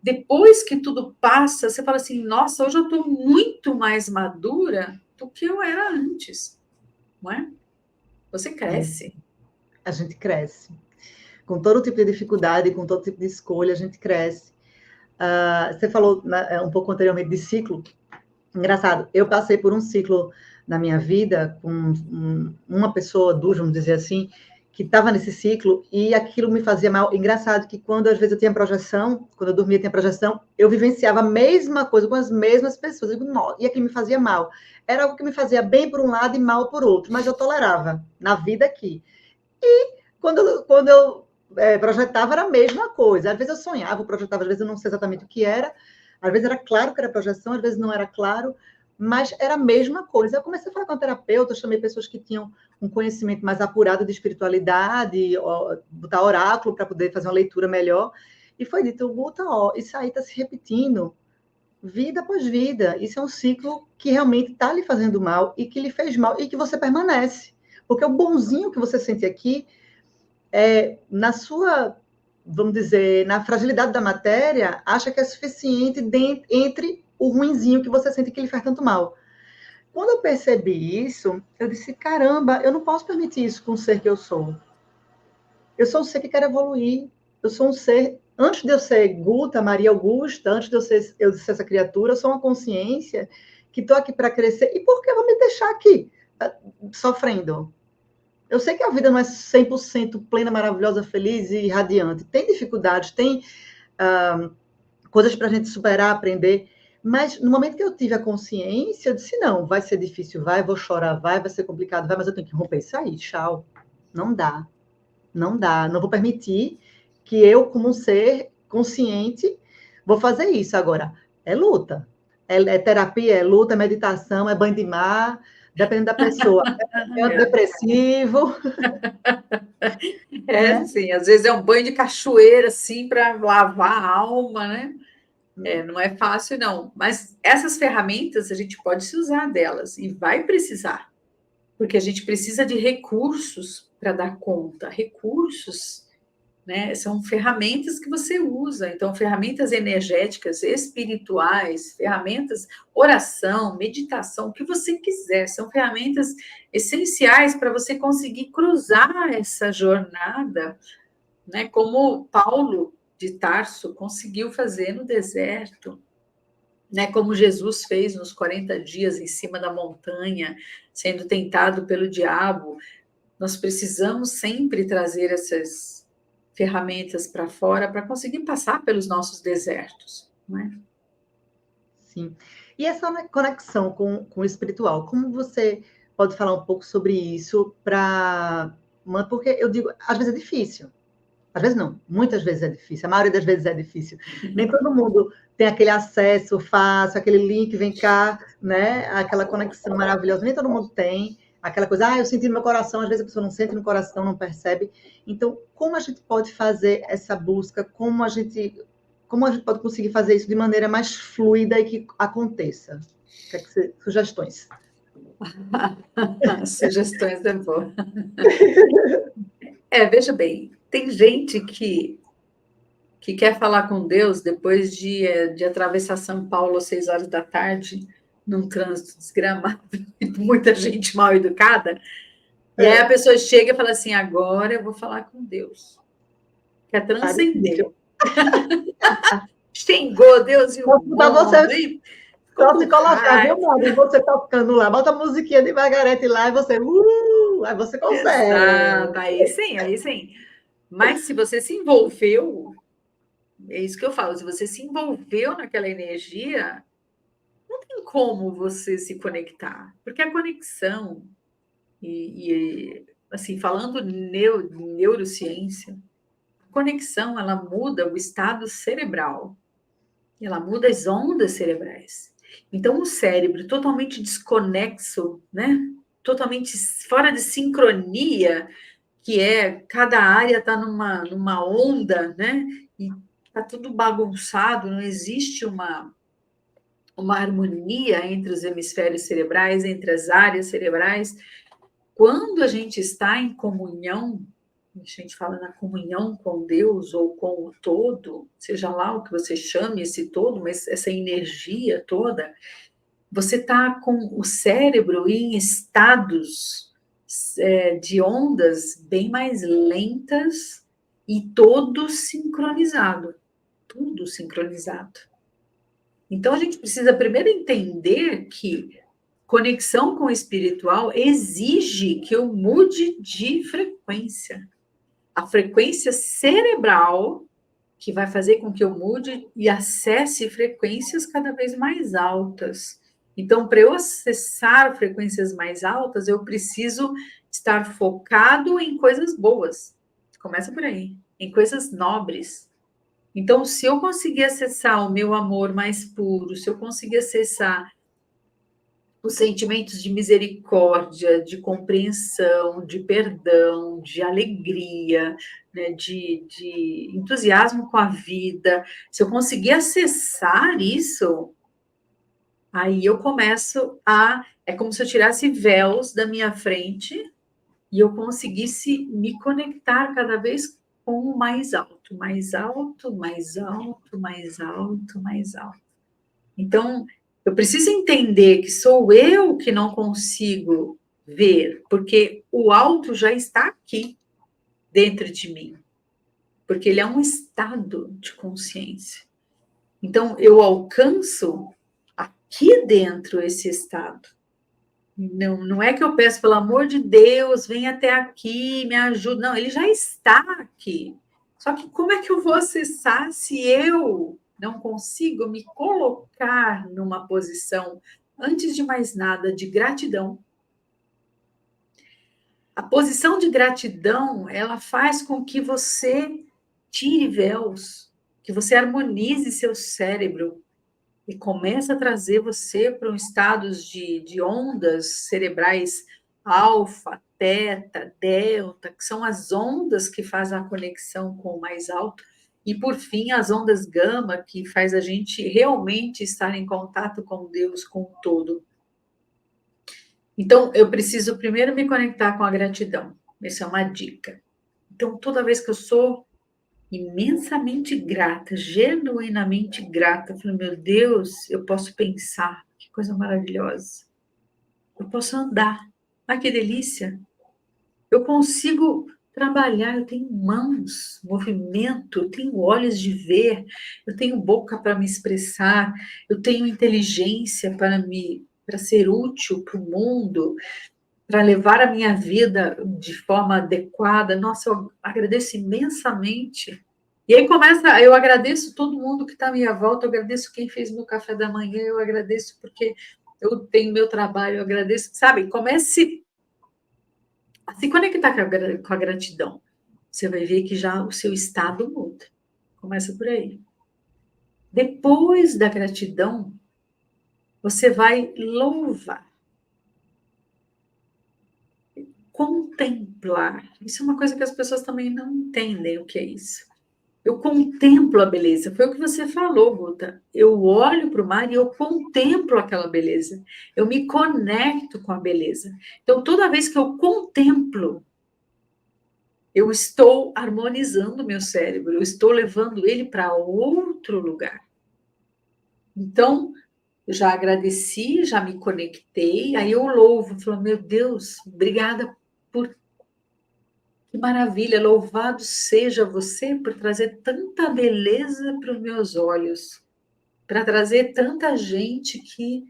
Depois que tudo passa, você fala assim, nossa, hoje eu estou muito mais madura do que eu era antes, não é? Você cresce. A gente cresce. Com todo tipo de dificuldade, com todo tipo de escolha, a gente cresce. Você falou um pouco anteriormente de ciclo. Engraçado, eu passei por um ciclo na minha vida com uma pessoa, duas, vamos dizer assim, que estava nesse ciclo e aquilo me fazia mal. Engraçado que quando às vezes eu tinha projeção, quando eu dormia tinha projeção, eu vivenciava a mesma coisa com as mesmas pessoas. Eu digo, e aquilo me fazia mal. Era algo que me fazia bem por um lado e mal por outro, mas eu tolerava na vida aqui. E quando eu projetava era a mesma coisa. Às vezes eu sonhava, eu projetava, às vezes eu não sei exatamente o que era. Às vezes era claro que era projeção, às vezes não era claro, mas era a mesma coisa. Eu comecei a falar com a terapeuta, eu chamei pessoas que tinham um conhecimento mais apurado de espiritualidade, botar oráculo para poder fazer uma leitura melhor. E foi dito, Guta, isso aí está se repetindo, vida após vida. Isso é um ciclo que realmente está lhe fazendo mal e que lhe fez mal e que você permanece. Porque o bonzinho que você sente aqui, na sua, vamos dizer, na fragilidade da matéria, acha que é suficiente entre o ruinzinho que você sente que lhe faz tanto mal. Quando eu percebi isso, eu disse, caramba, eu não posso permitir isso com o ser que eu sou. Eu sou um ser que quer evoluir. Eu sou um ser, antes de eu ser Guta, Maria Augusta, antes de eu ser essa criatura, eu sou uma consciência que estou aqui para crescer. E por que eu vou me deixar aqui sofrendo? Eu sei que a vida não é 100% plena, maravilhosa, feliz e radiante. Tem dificuldades, tem coisas para a gente superar, aprender. Mas no momento que eu tive a consciência, eu disse, não, vai ser difícil, vou chorar, vai ser complicado, mas eu tenho que romper isso aí, tchau. Não dá. Não dá. Não vou permitir que eu, como um ser consciente, vou fazer isso. Agora, é luta. É terapia, é luta, é meditação, é banho de mar, dependendo da pessoa. É antidepressivo. Sim, às vezes é um banho de cachoeira, assim, para lavar a alma, né? Não é fácil, não. Mas essas ferramentas, a gente pode se usar delas e vai precisar. Porque a gente precisa de recursos para dar conta. Recursos, né? São ferramentas que você usa. Então, ferramentas energéticas, espirituais, ferramentas, oração, meditação, o que você quiser. São ferramentas essenciais para você conseguir cruzar essa jornada, né? Como Paulo de Tarso conseguiu fazer no deserto, né? Como Jesus fez nos 40 dias em cima da montanha, sendo tentado pelo diabo. Nós precisamos sempre trazer essas ferramentas para fora para conseguir passar pelos nossos desertos, não é? Sim. E essa conexão com o espiritual, como você pode falar um pouco sobre isso para... Porque eu digo, às vezes é difícil. Às vezes não, muitas vezes é difícil, a maioria das vezes é difícil. Nem todo mundo tem aquele acesso fácil, aquele link, vem cá, né? Aquela conexão maravilhosa, nem todo mundo tem. Aquela coisa, eu senti no meu coração, às vezes a pessoa não sente no coração, não percebe. Então, como a gente pode fazer essa busca? Como a gente pode conseguir fazer isso de maneira mais fluida e que aconteça? Sugestões. Sugestões é boa. Veja bem, tem gente que quer falar com Deus depois de atravessar São Paulo às 6 horas da tarde, num trânsito desgramado, muita gente mal educada, e aí a pessoa chega e fala assim, agora eu vou falar com Deus. Quer transcender. Xingou Deus e o mundo, Só se colocar, viu, Mari? Você tocando lá, bota a musiquinha de Margarete lá e você, aí você consegue. Exato, aí sim, aí sim. Mas se você se envolveu, é isso que eu falo, se você se envolveu naquela energia, não tem como você se conectar, porque a conexão, assim, falando neurociência, a conexão, ela muda o estado cerebral, ela muda as ondas cerebrais. Então, o cérebro totalmente desconexo, né? Totalmente fora de sincronia, que é cada área está numa onda, né? E está tudo bagunçado, não existe uma harmonia entre os hemisférios cerebrais, entre as áreas cerebrais. Quando a gente está em comunhão, a gente fala na comunhão com Deus ou com o todo, seja lá o que você chame esse todo, mas essa energia toda, você está com o cérebro em estados de ondas bem mais lentas e todo sincronizado, tudo sincronizado. Então a gente precisa primeiro entender que conexão com o espiritual exige que eu mude de frequência. A frequência cerebral que vai fazer com que eu mude e acesse frequências cada vez mais altas. Então, para eu acessar frequências mais altas, eu preciso estar focado em coisas boas. Começa por aí, em coisas nobres. Então, se eu conseguir acessar o meu amor mais puro, se eu conseguir acessar os sentimentos de misericórdia, de compreensão, de perdão, de alegria, né, de entusiasmo com a vida, se eu conseguir acessar isso, aí eu começo a. É como se eu tirasse véus da minha frente e eu conseguisse me conectar cada vez com o mais alto, mais alto, mais alto, mais alto, mais alto. Então, eu preciso entender que sou eu que não consigo ver, porque o alto já está aqui dentro de mim, porque ele é um estado de consciência. Então, eu alcanço aqui dentro esse estado. Não é que eu peço, pelo amor de Deus, vem até aqui, me ajuda. Não, ele já está aqui. Só que como é que eu vou acessar se eu não consigo me colocar numa posição, antes de mais nada, de gratidão? A posição de gratidão, ela faz com que você tire véus, que você harmonize seu cérebro, e começa a trazer você para um estados de ondas cerebrais alfa, teta, delta, que são as ondas que fazem a conexão com o mais alto, e por fim as ondas gama, que faz a gente realmente estar em contato com Deus, com o todo. Então, eu preciso primeiro me conectar com a gratidão. Essa é uma dica. Então, toda vez que eu sou imensamente grata, genuinamente grata. Eu falei, meu Deus, eu posso pensar, que coisa maravilhosa. Eu posso andar, ai que delícia. Eu consigo trabalhar, eu tenho mãos, movimento, eu tenho olhos de ver, eu tenho boca para me expressar, eu tenho inteligência para ser útil para o mundo, para levar a minha vida de forma adequada. Nossa, eu agradeço imensamente. E aí começa, eu agradeço todo mundo que está à minha volta, eu agradeço quem fez meu café da manhã, eu agradeço porque eu tenho meu trabalho, eu agradeço, sabe? Comece a se conectar com a gratidão. Você vai ver que já o seu estado muda. Começa por aí. Depois da gratidão, você vai louvar. Contemplar. Isso é uma coisa que as pessoas também não entendem o que é isso. Eu contemplo a beleza. Foi o que você falou, Guta. Eu olho para o mar e eu contemplo aquela beleza. Eu me conecto com a beleza. Então, toda vez que eu contemplo, eu estou harmonizando o meu cérebro, eu estou levando ele para outro lugar. Então, eu já agradeci, já me conectei, aí eu louvo, falo, meu Deus, obrigada por que maravilha, louvado seja você por trazer tanta beleza para os meus olhos. para trazer tanta gente que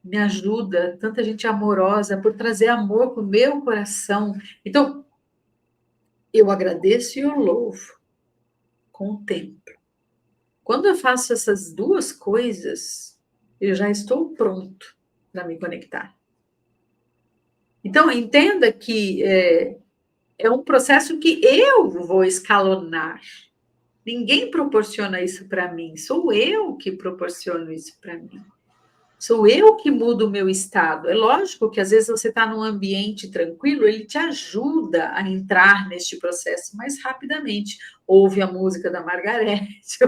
me ajuda, tanta gente amorosa, por trazer amor para o meu coração. Então, eu agradeço e eu louvo com o tempo. Quando eu faço essas duas coisas, eu já estou pronto para me conectar. Então, entenda que é um processo que eu vou escalonar. Ninguém proporciona isso para mim, sou eu que proporciono isso para mim. Sou eu que mudo o meu estado. É lógico que às vezes você está num ambiente tranquilo, ele te ajuda a entrar neste processo mais rapidamente. Ouve a música da Margarete,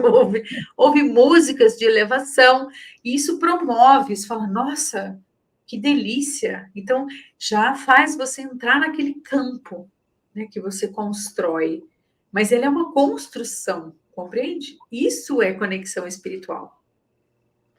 ouve músicas de elevação, e isso promove, isso fala, nossa, que delícia. Então, já faz você entrar naquele campo, né, que você constrói. Mas ele é uma construção, compreende? Isso é conexão espiritual.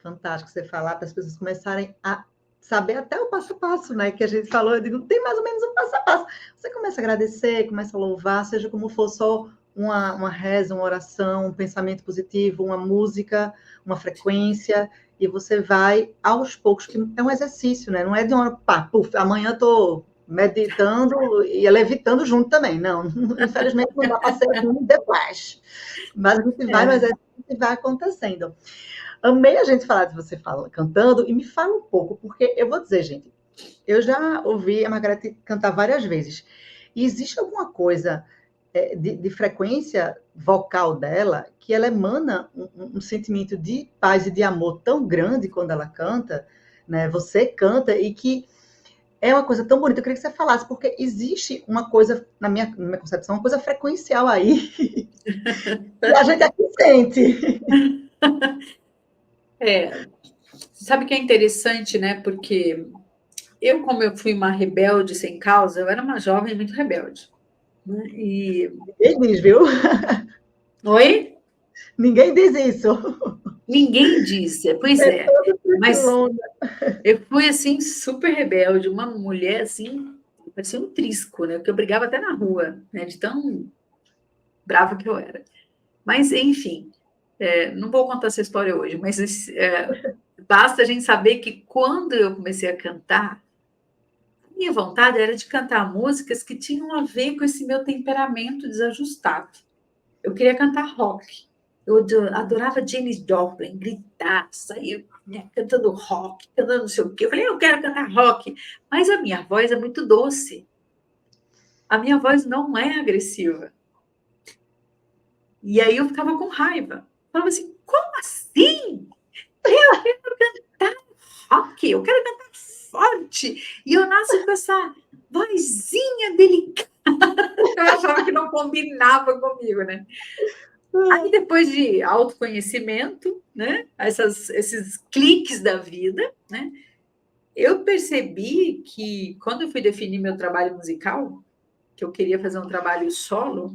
Fantástico você falar para as pessoas começarem a saber até o passo a passo, né? Que a gente falou, eu digo, tem mais ou menos um passo a passo. Você começa a agradecer, começa a louvar, seja como for, só uma reza, uma oração, um pensamento positivo, uma música, uma frequência, e você vai aos poucos, que é um exercício, né? Não é de uma hora, pá, puf, amanhã estou meditando e levitando junto também, não. Infelizmente não dá para ser um de flash. Mas a gente vai no exercício e vai acontecendo. Amei a gente falar de você cantando, e me fala um pouco, porque eu vou dizer, gente, eu já ouvi a Margarete cantar várias vezes, e existe alguma coisa de frequência vocal dela que ela emana um sentimento de paz e de amor tão grande quando ela canta, né? Você canta, e que é uma coisa tão bonita. Eu queria que você falasse, porque existe uma coisa, na minha concepção, uma coisa frequencial aí, que a gente aqui sente. Sabe que é interessante, né? Porque eu, como eu fui uma rebelde sem causa, eu era uma jovem muito rebelde. Né? Ninguém diz, viu? Oi? Ninguém diz isso. Ninguém disse, pois é. Mas Longa. eu fui, assim, super rebelde, uma mulher, assim, parecia um trisco, né? Porque eu brigava até na rua, né? De tão brava que eu era. Mas, enfim, não vou contar essa história hoje, mas basta a gente saber que quando eu comecei a cantar, minha vontade era de cantar músicas que tinham a ver com esse meu temperamento desajustado. Eu queria cantar rock. Eu adorava Janis Joplin, gritar, sair, né, cantando rock, cantando não sei o quê. Eu falei, eu quero cantar rock, mas a minha voz é muito doce. A minha voz não é agressiva. E aí eu ficava com raiva. Eu falava assim, como assim? Eu quero cantar rock, eu quero cantar forte. E eu nasci com essa vozinha delicada. Eu achava que não combinava comigo, né? Aí, depois de autoconhecimento, né? Esses cliques da vida, né? Eu percebi que, quando eu fui definir meu trabalho musical, que eu queria fazer um trabalho solo,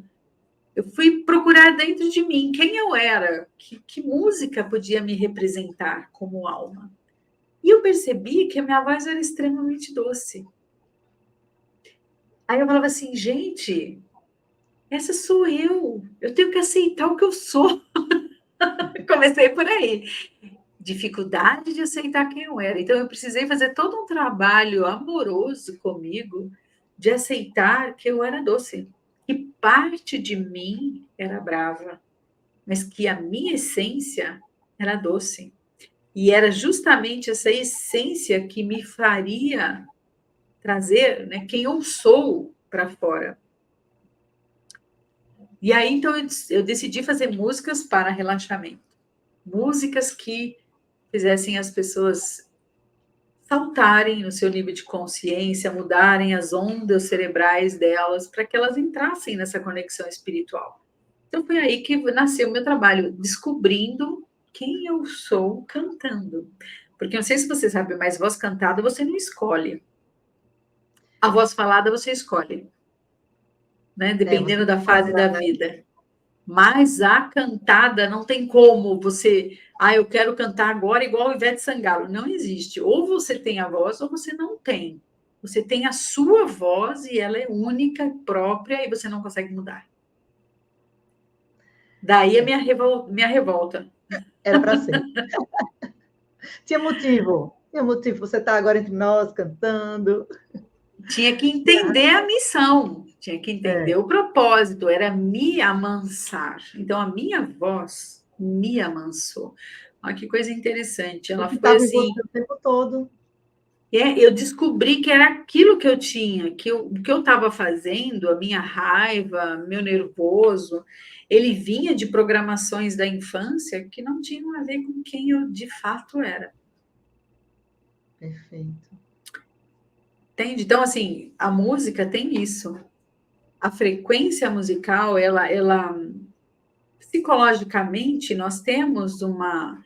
eu fui procurar dentro de mim quem eu era, que música podia me representar como alma. E eu percebi que a minha voz era extremamente doce. Aí eu falava assim, gente, essa sou eu tenho que aceitar o que eu sou. Comecei por aí. Dificuldade de aceitar quem eu era. Então, eu precisei fazer todo um trabalho amoroso comigo de aceitar que eu era doce. Que parte de mim era brava, mas que a minha essência era doce. E era justamente essa essência que me faria trazer, né, quem eu sou para fora. E aí, então, eu decidi fazer músicas para relaxamento. Músicas que fizessem as pessoas saltarem no seu nível de consciência, mudarem as ondas cerebrais delas, para que elas entrassem nessa conexão espiritual. Então, foi aí que nasceu o meu trabalho, descobrindo quem eu sou cantando. Porque não sei se você sabe, mas voz cantada você não escolhe. A voz falada você escolhe, né? Dependendo da fase da vida. Mas a cantada não tem como você, eu quero cantar agora igual Ivete Sangalo. Não existe. Ou você tem a voz ou você não tem. Você tem a sua voz e ela é única, própria, e você não consegue mudar. Daí a minha revolta. Era para ser. Tinha motivo. Tinha motivo. Você está agora entre nós, cantando. Tinha que entender a missão, tinha que entender o propósito, era me amansar. Então, a minha voz me amansou. Olha que coisa interessante. Ela foi Estava em assim. você o tempo todo. Eu descobri que era aquilo que eu tinha, o que eu estava fazendo, a minha raiva, meu nervoso, ele vinha de programações da infância que não tinham a ver com quem eu de fato era. Perfeito. Entende? Então, assim, a música tem isso. A frequência musical, ela psicologicamente, nós temos uma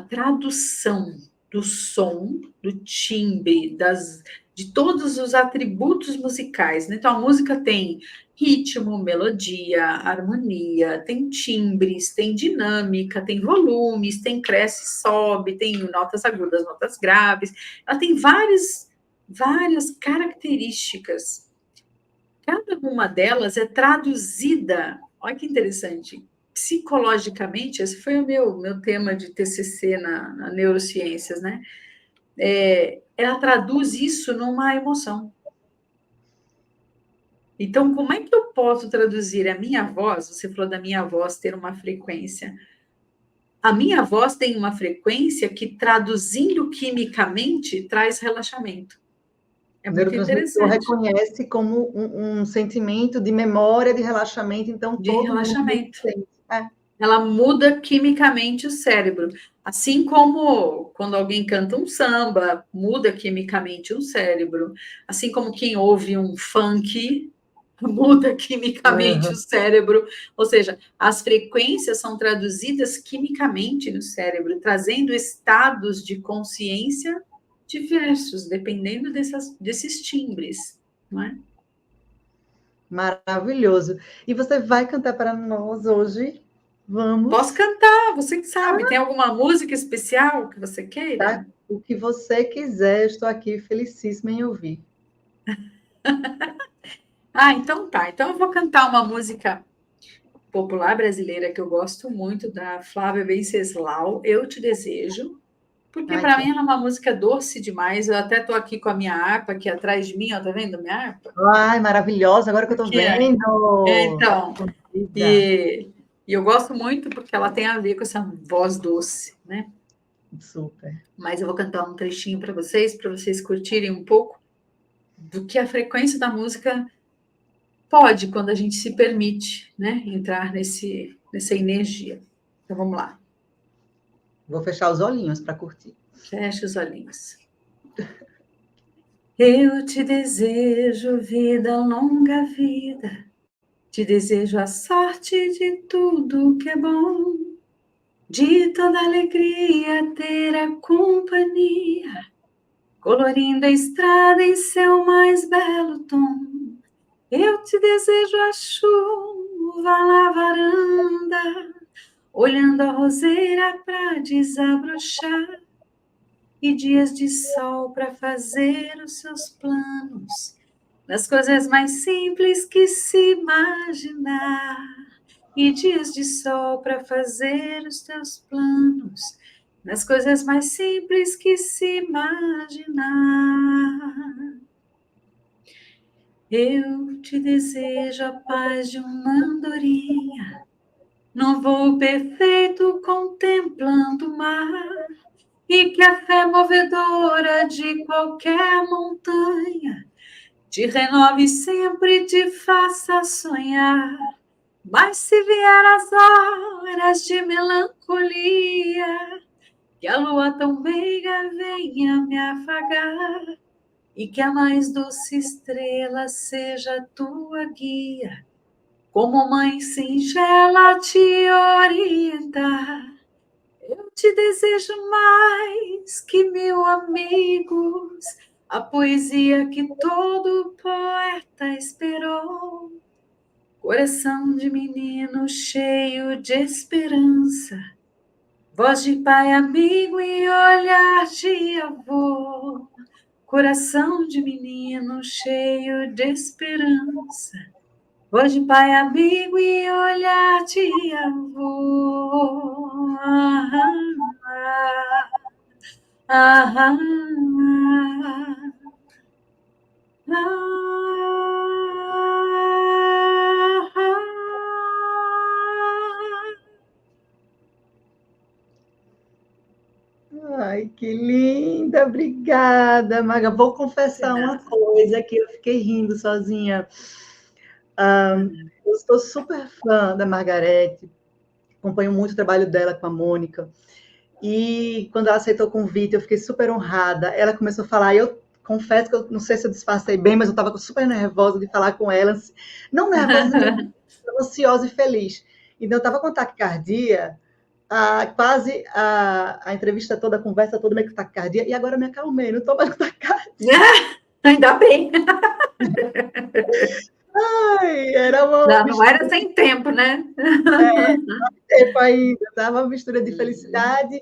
tradução do som, do timbre, de todos os atributos musicais. Né? Então, a música tem ritmo, melodia, harmonia, tem timbres, tem dinâmica, tem volumes, tem cresce e sobe, tem notas agudas, notas graves. Ela tem várias características. Cada uma delas é traduzida, olha que interessante, psicologicamente. Esse foi o meu tema de TCC na neurociências, né? Ela traduz isso numa emoção. Então, como é que eu posso traduzir a minha voz? Você falou da minha voz ter uma frequência. A minha voz tem uma frequência que, traduzindo quimicamente, traz relaxamento. É O muito neurotransmissor interessante. reconhece como um sentimento de memória, de relaxamento, então De todo mundo relaxamento. sente. Ela muda quimicamente o cérebro. Assim como quando alguém canta um samba, muda quimicamente o cérebro. Assim como quem ouve um funk, muda quimicamente o cérebro. Ou seja, as frequências são traduzidas quimicamente no cérebro, trazendo estados de consciência diversos, dependendo desses timbres, não é? Maravilhoso. E você vai cantar para nós hoje? Vamos. Posso cantar, você que sabe. Tem alguma música especial que você queira? Tá? O que você quiser, estou aqui felicíssima em ouvir. Então tá. Então eu vou cantar uma música popular brasileira que eu gosto muito, da Flávia Venceslau, Eu Te Desejo, porque Ai, para mim ela é uma música doce demais. Eu até tô aqui com a minha harpa aqui atrás de mim, ó, tá vendo minha harpa? ai, maravilhosa, agora que eu estou Aqui é. vendo. Então, Vida. e eu gosto muito porque ela tem a ver com essa voz doce, né? Super. Mas eu vou cantar um trechinho para vocês curtirem um pouco do que a frequência da música pode, quando a gente se permite, né, entrar nessa energia. Então vamos lá. Vou fechar os olhinhos para curtir. Feche os olhinhos. Eu te desejo vida, longa vida. Te desejo a sorte de tudo que é bom. De toda alegria ter a companhia, colorindo a estrada em seu mais belo tom. Eu te desejo a chuva na varanda, olhando a roseira pra desabrochar, e dias de sol pra fazer os seus planos, nas coisas mais simples que se imaginar. E dias de sol pra fazer os teus planos, nas coisas mais simples que se imaginar. Eu te desejo a paz de uma andorinha, num voo perfeito contemplando o mar, e que a fé movedora de qualquer montanha te renove sempre, te faça sonhar. Mas se vier as horas de melancolia, que a lua tão meiga venha me afagar, e que a mais doce estrela seja a tua guia, como mãe singela te orientar. Eu te desejo mais que 1000 amigos, a poesia que todo poeta esperou. Coração de menino cheio de esperança, voz de pai amigo e olhar de avô. Coração de menino cheio de esperança, voz de pai amigo e olhar de avô. Ah, Ai, que linda, obrigada, Maga. Vou confessar uma coisa que eu fiquei rindo sozinha. Eu sou super fã da Margarete, acompanho muito o trabalho dela com a Mônica. E quando ela aceitou o convite, eu fiquei super honrada. Ela começou a falar, e eu confesso que eu não sei se eu disfarcei bem, mas eu estava super nervosa de falar com ela. Não nervosa, ansiosa e feliz. Então, eu estava com taquicardia, quase a entrevista toda, a conversa toda, meio com taquicardia, e agora eu me acalmei, não estou mais com taquicardia. Ainda bem. Ai, era uma Já não era mistura sem tempo, né? de tempo ainda, estava uma mistura de felicidade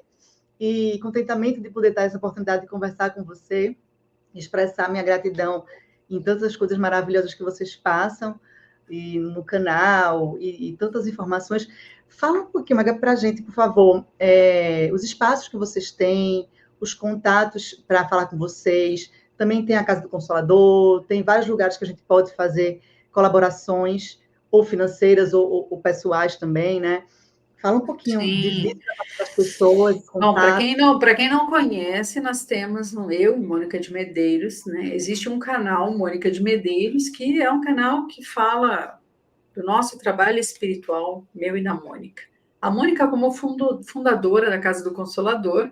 e contentamento de poder ter essa oportunidade de conversar com você, expressar minha gratidão em tantas coisas maravilhosas que vocês passam e no canal e tantas informações. Fala um pouquinho, Maga, para a gente, por favor, os espaços que vocês têm, os contatos para falar com vocês. Também tem a Casa do Consolador, tem vários lugares que a gente pode fazer colaborações, ou financeiras ou pessoais também, né? Fala um pouquinho disso Sim. para as pessoas, Bom, contato. para quem não conhece, nós temos eu e Mônica de Medeiros, né? Existe um canal Mônica de Medeiros que é um canal que fala do nosso trabalho espiritual, meu e da Mônica. A Mônica, como fundadora da Casa do Consolador,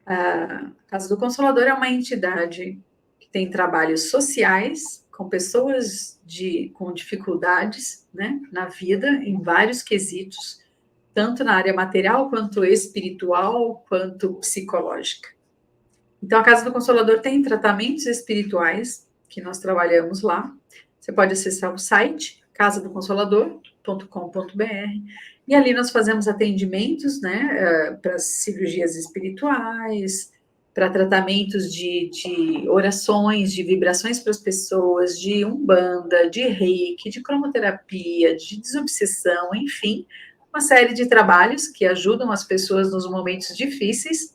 a Casa do Consolador é uma entidade que tem trabalhos sociais com pessoas com dificuldades, né, na vida, em vários quesitos, tanto na área material, quanto espiritual, quanto psicológica. Então, a Casa do Consolador tem tratamentos espirituais que nós trabalhamos lá. Você pode acessar o site casadoconsolador.com.br e ali nós fazemos atendimentos, né, para cirurgias espirituais, para tratamentos de orações, de vibrações para as pessoas, de umbanda, de reiki, de cromoterapia, de desobsessão, enfim, uma série de trabalhos que ajudam as pessoas nos momentos difíceis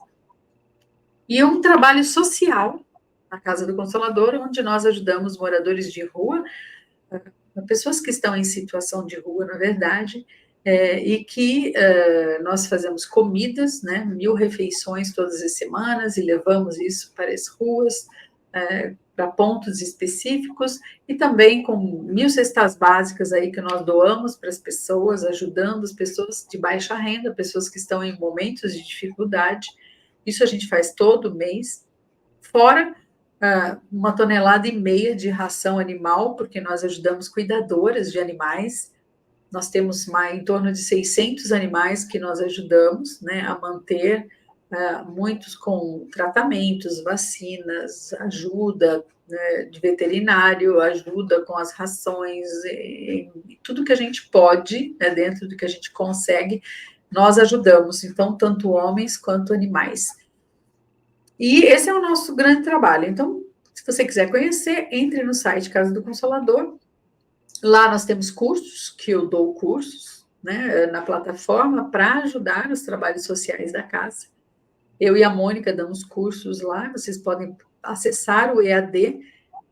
e um trabalho social na Casa do Consolador, onde nós ajudamos moradores de rua, pessoas que estão em situação de rua, na verdade, e que nós fazemos comidas, né, 1000 refeições todas as semanas, e levamos isso para as ruas, para pontos específicos, e também com 1000 cestas básicas aí que nós doamos para as pessoas, ajudando as pessoas de baixa renda, pessoas que estão em momentos de dificuldade. Isso a gente faz todo mês, fora 1,5 tonelada de ração animal, porque nós ajudamos cuidadoras de animais. Nós temos em torno de 600 animais que nós ajudamos, né, a manter, muitos com tratamentos, vacinas, ajuda, né, de veterinário, ajuda com as rações, tudo que a gente pode, né, dentro do que a gente consegue, nós ajudamos, então, tanto homens quanto animais. E esse é o nosso grande trabalho. Então, se você quiser conhecer, entre no site Casa do Consolador. Lá nós temos cursos, que eu dou cursos, né, na plataforma para ajudar os trabalhos sociais da casa. Eu e a Mônica damos cursos lá, vocês podem acessar o EAD,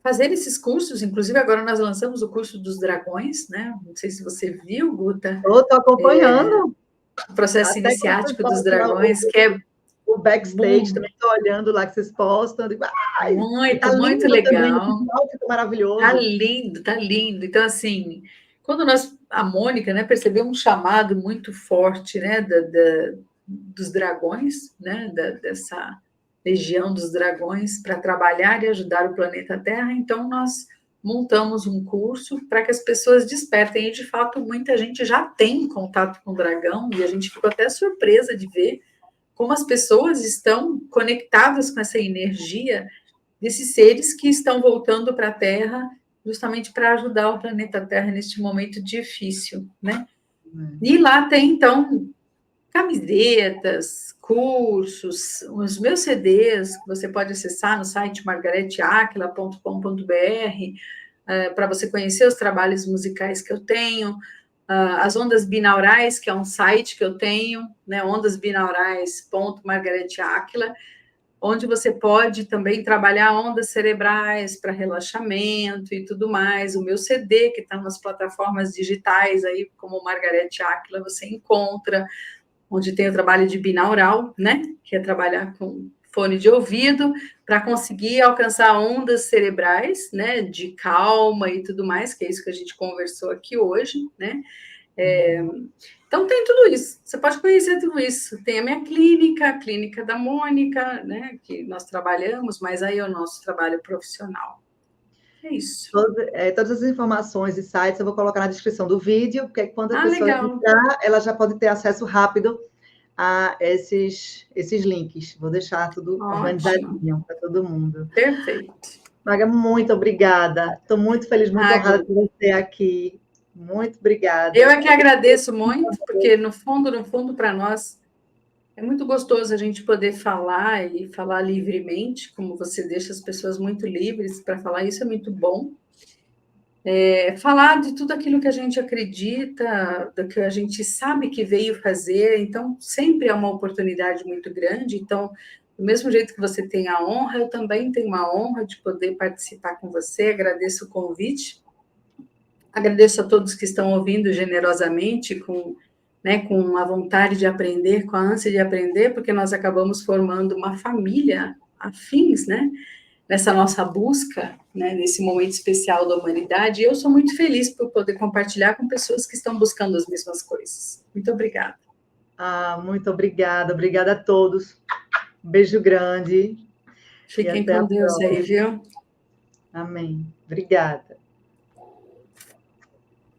fazer esses cursos, inclusive agora nós lançamos o curso dos dragões, né? Não sei se você viu, Guta. Estou acompanhando. O processo Até quando vocês iniciático dos postam dragões, que é o backstage, também estou olhando lá que vocês postam. Digo, muito, tá muito lindo também, o legal. visual fica Tá maravilhoso. lindo, tá lindo. Então, assim, quando a Mônica, né, percebeu um chamado muito forte, né, dos dragões, né, dessa legião dos dragões, para trabalhar e ajudar o planeta Terra, então nós montamos um curso para que as pessoas despertem. E, de fato, muita gente já tem contato com o dragão, e a gente ficou até surpresa de ver como as pessoas estão conectadas com essa energia desses seres que estão voltando para a Terra justamente para ajudar o planeta Terra neste momento difícil, né? E lá tem, então, camisetas, cursos, os meus CDs, que você pode acessar no site margareteaquila.com.br, para você conhecer os trabalhos musicais que eu tenho, as Ondas Binaurais, que é um site que eu tenho, né, ondasbinaurais.margareteaquila, onde você pode também trabalhar ondas cerebrais para relaxamento e tudo mais. O meu CD, que está nas plataformas digitais, aí, como Margarete Áquila, você encontra, onde tem o trabalho de binaural, né? Que é trabalhar com fone de ouvido para conseguir alcançar ondas cerebrais, né? De calma e tudo mais, que é isso que a gente conversou aqui hoje, né? Então, tem tudo isso. Você pode conhecer tudo isso. Tem a minha clínica, a clínica da Mônica, né? Que nós trabalhamos, mas aí é o nosso trabalho profissional. É isso. Todas as informações e sites eu vou colocar na descrição do vídeo, porque quando a pessoa legal. entrar, ela já pode ter acesso rápido a esses links. Vou deixar tudo organizadinho para todo mundo. Perfeito. Maga, muito obrigada. Estou muito feliz, muito honrada por você aqui. Muito obrigada. Eu é que agradeço muito, porque no fundo, para nós, é muito gostoso a gente poder falar e falar livremente, como você deixa as pessoas muito livres para falar, isso é muito bom. Falar de tudo aquilo que a gente acredita, do que a gente sabe que veio fazer, então sempre é uma oportunidade muito grande. Então, do mesmo jeito que você tem a honra, eu também tenho a honra de poder participar com você. Agradeço o convite. Agradeço a todos que estão ouvindo generosamente, com a vontade de aprender, com a ânsia de aprender, porque nós acabamos formando uma família afins, né? Nessa nossa busca, né? Nesse momento especial da humanidade. E eu sou muito feliz por poder compartilhar com pessoas que estão buscando as mesmas coisas. Muito obrigada. Muito obrigada. Obrigada a todos. Um beijo grande. Fiquem com Deus aí, viu? Amém. Obrigada.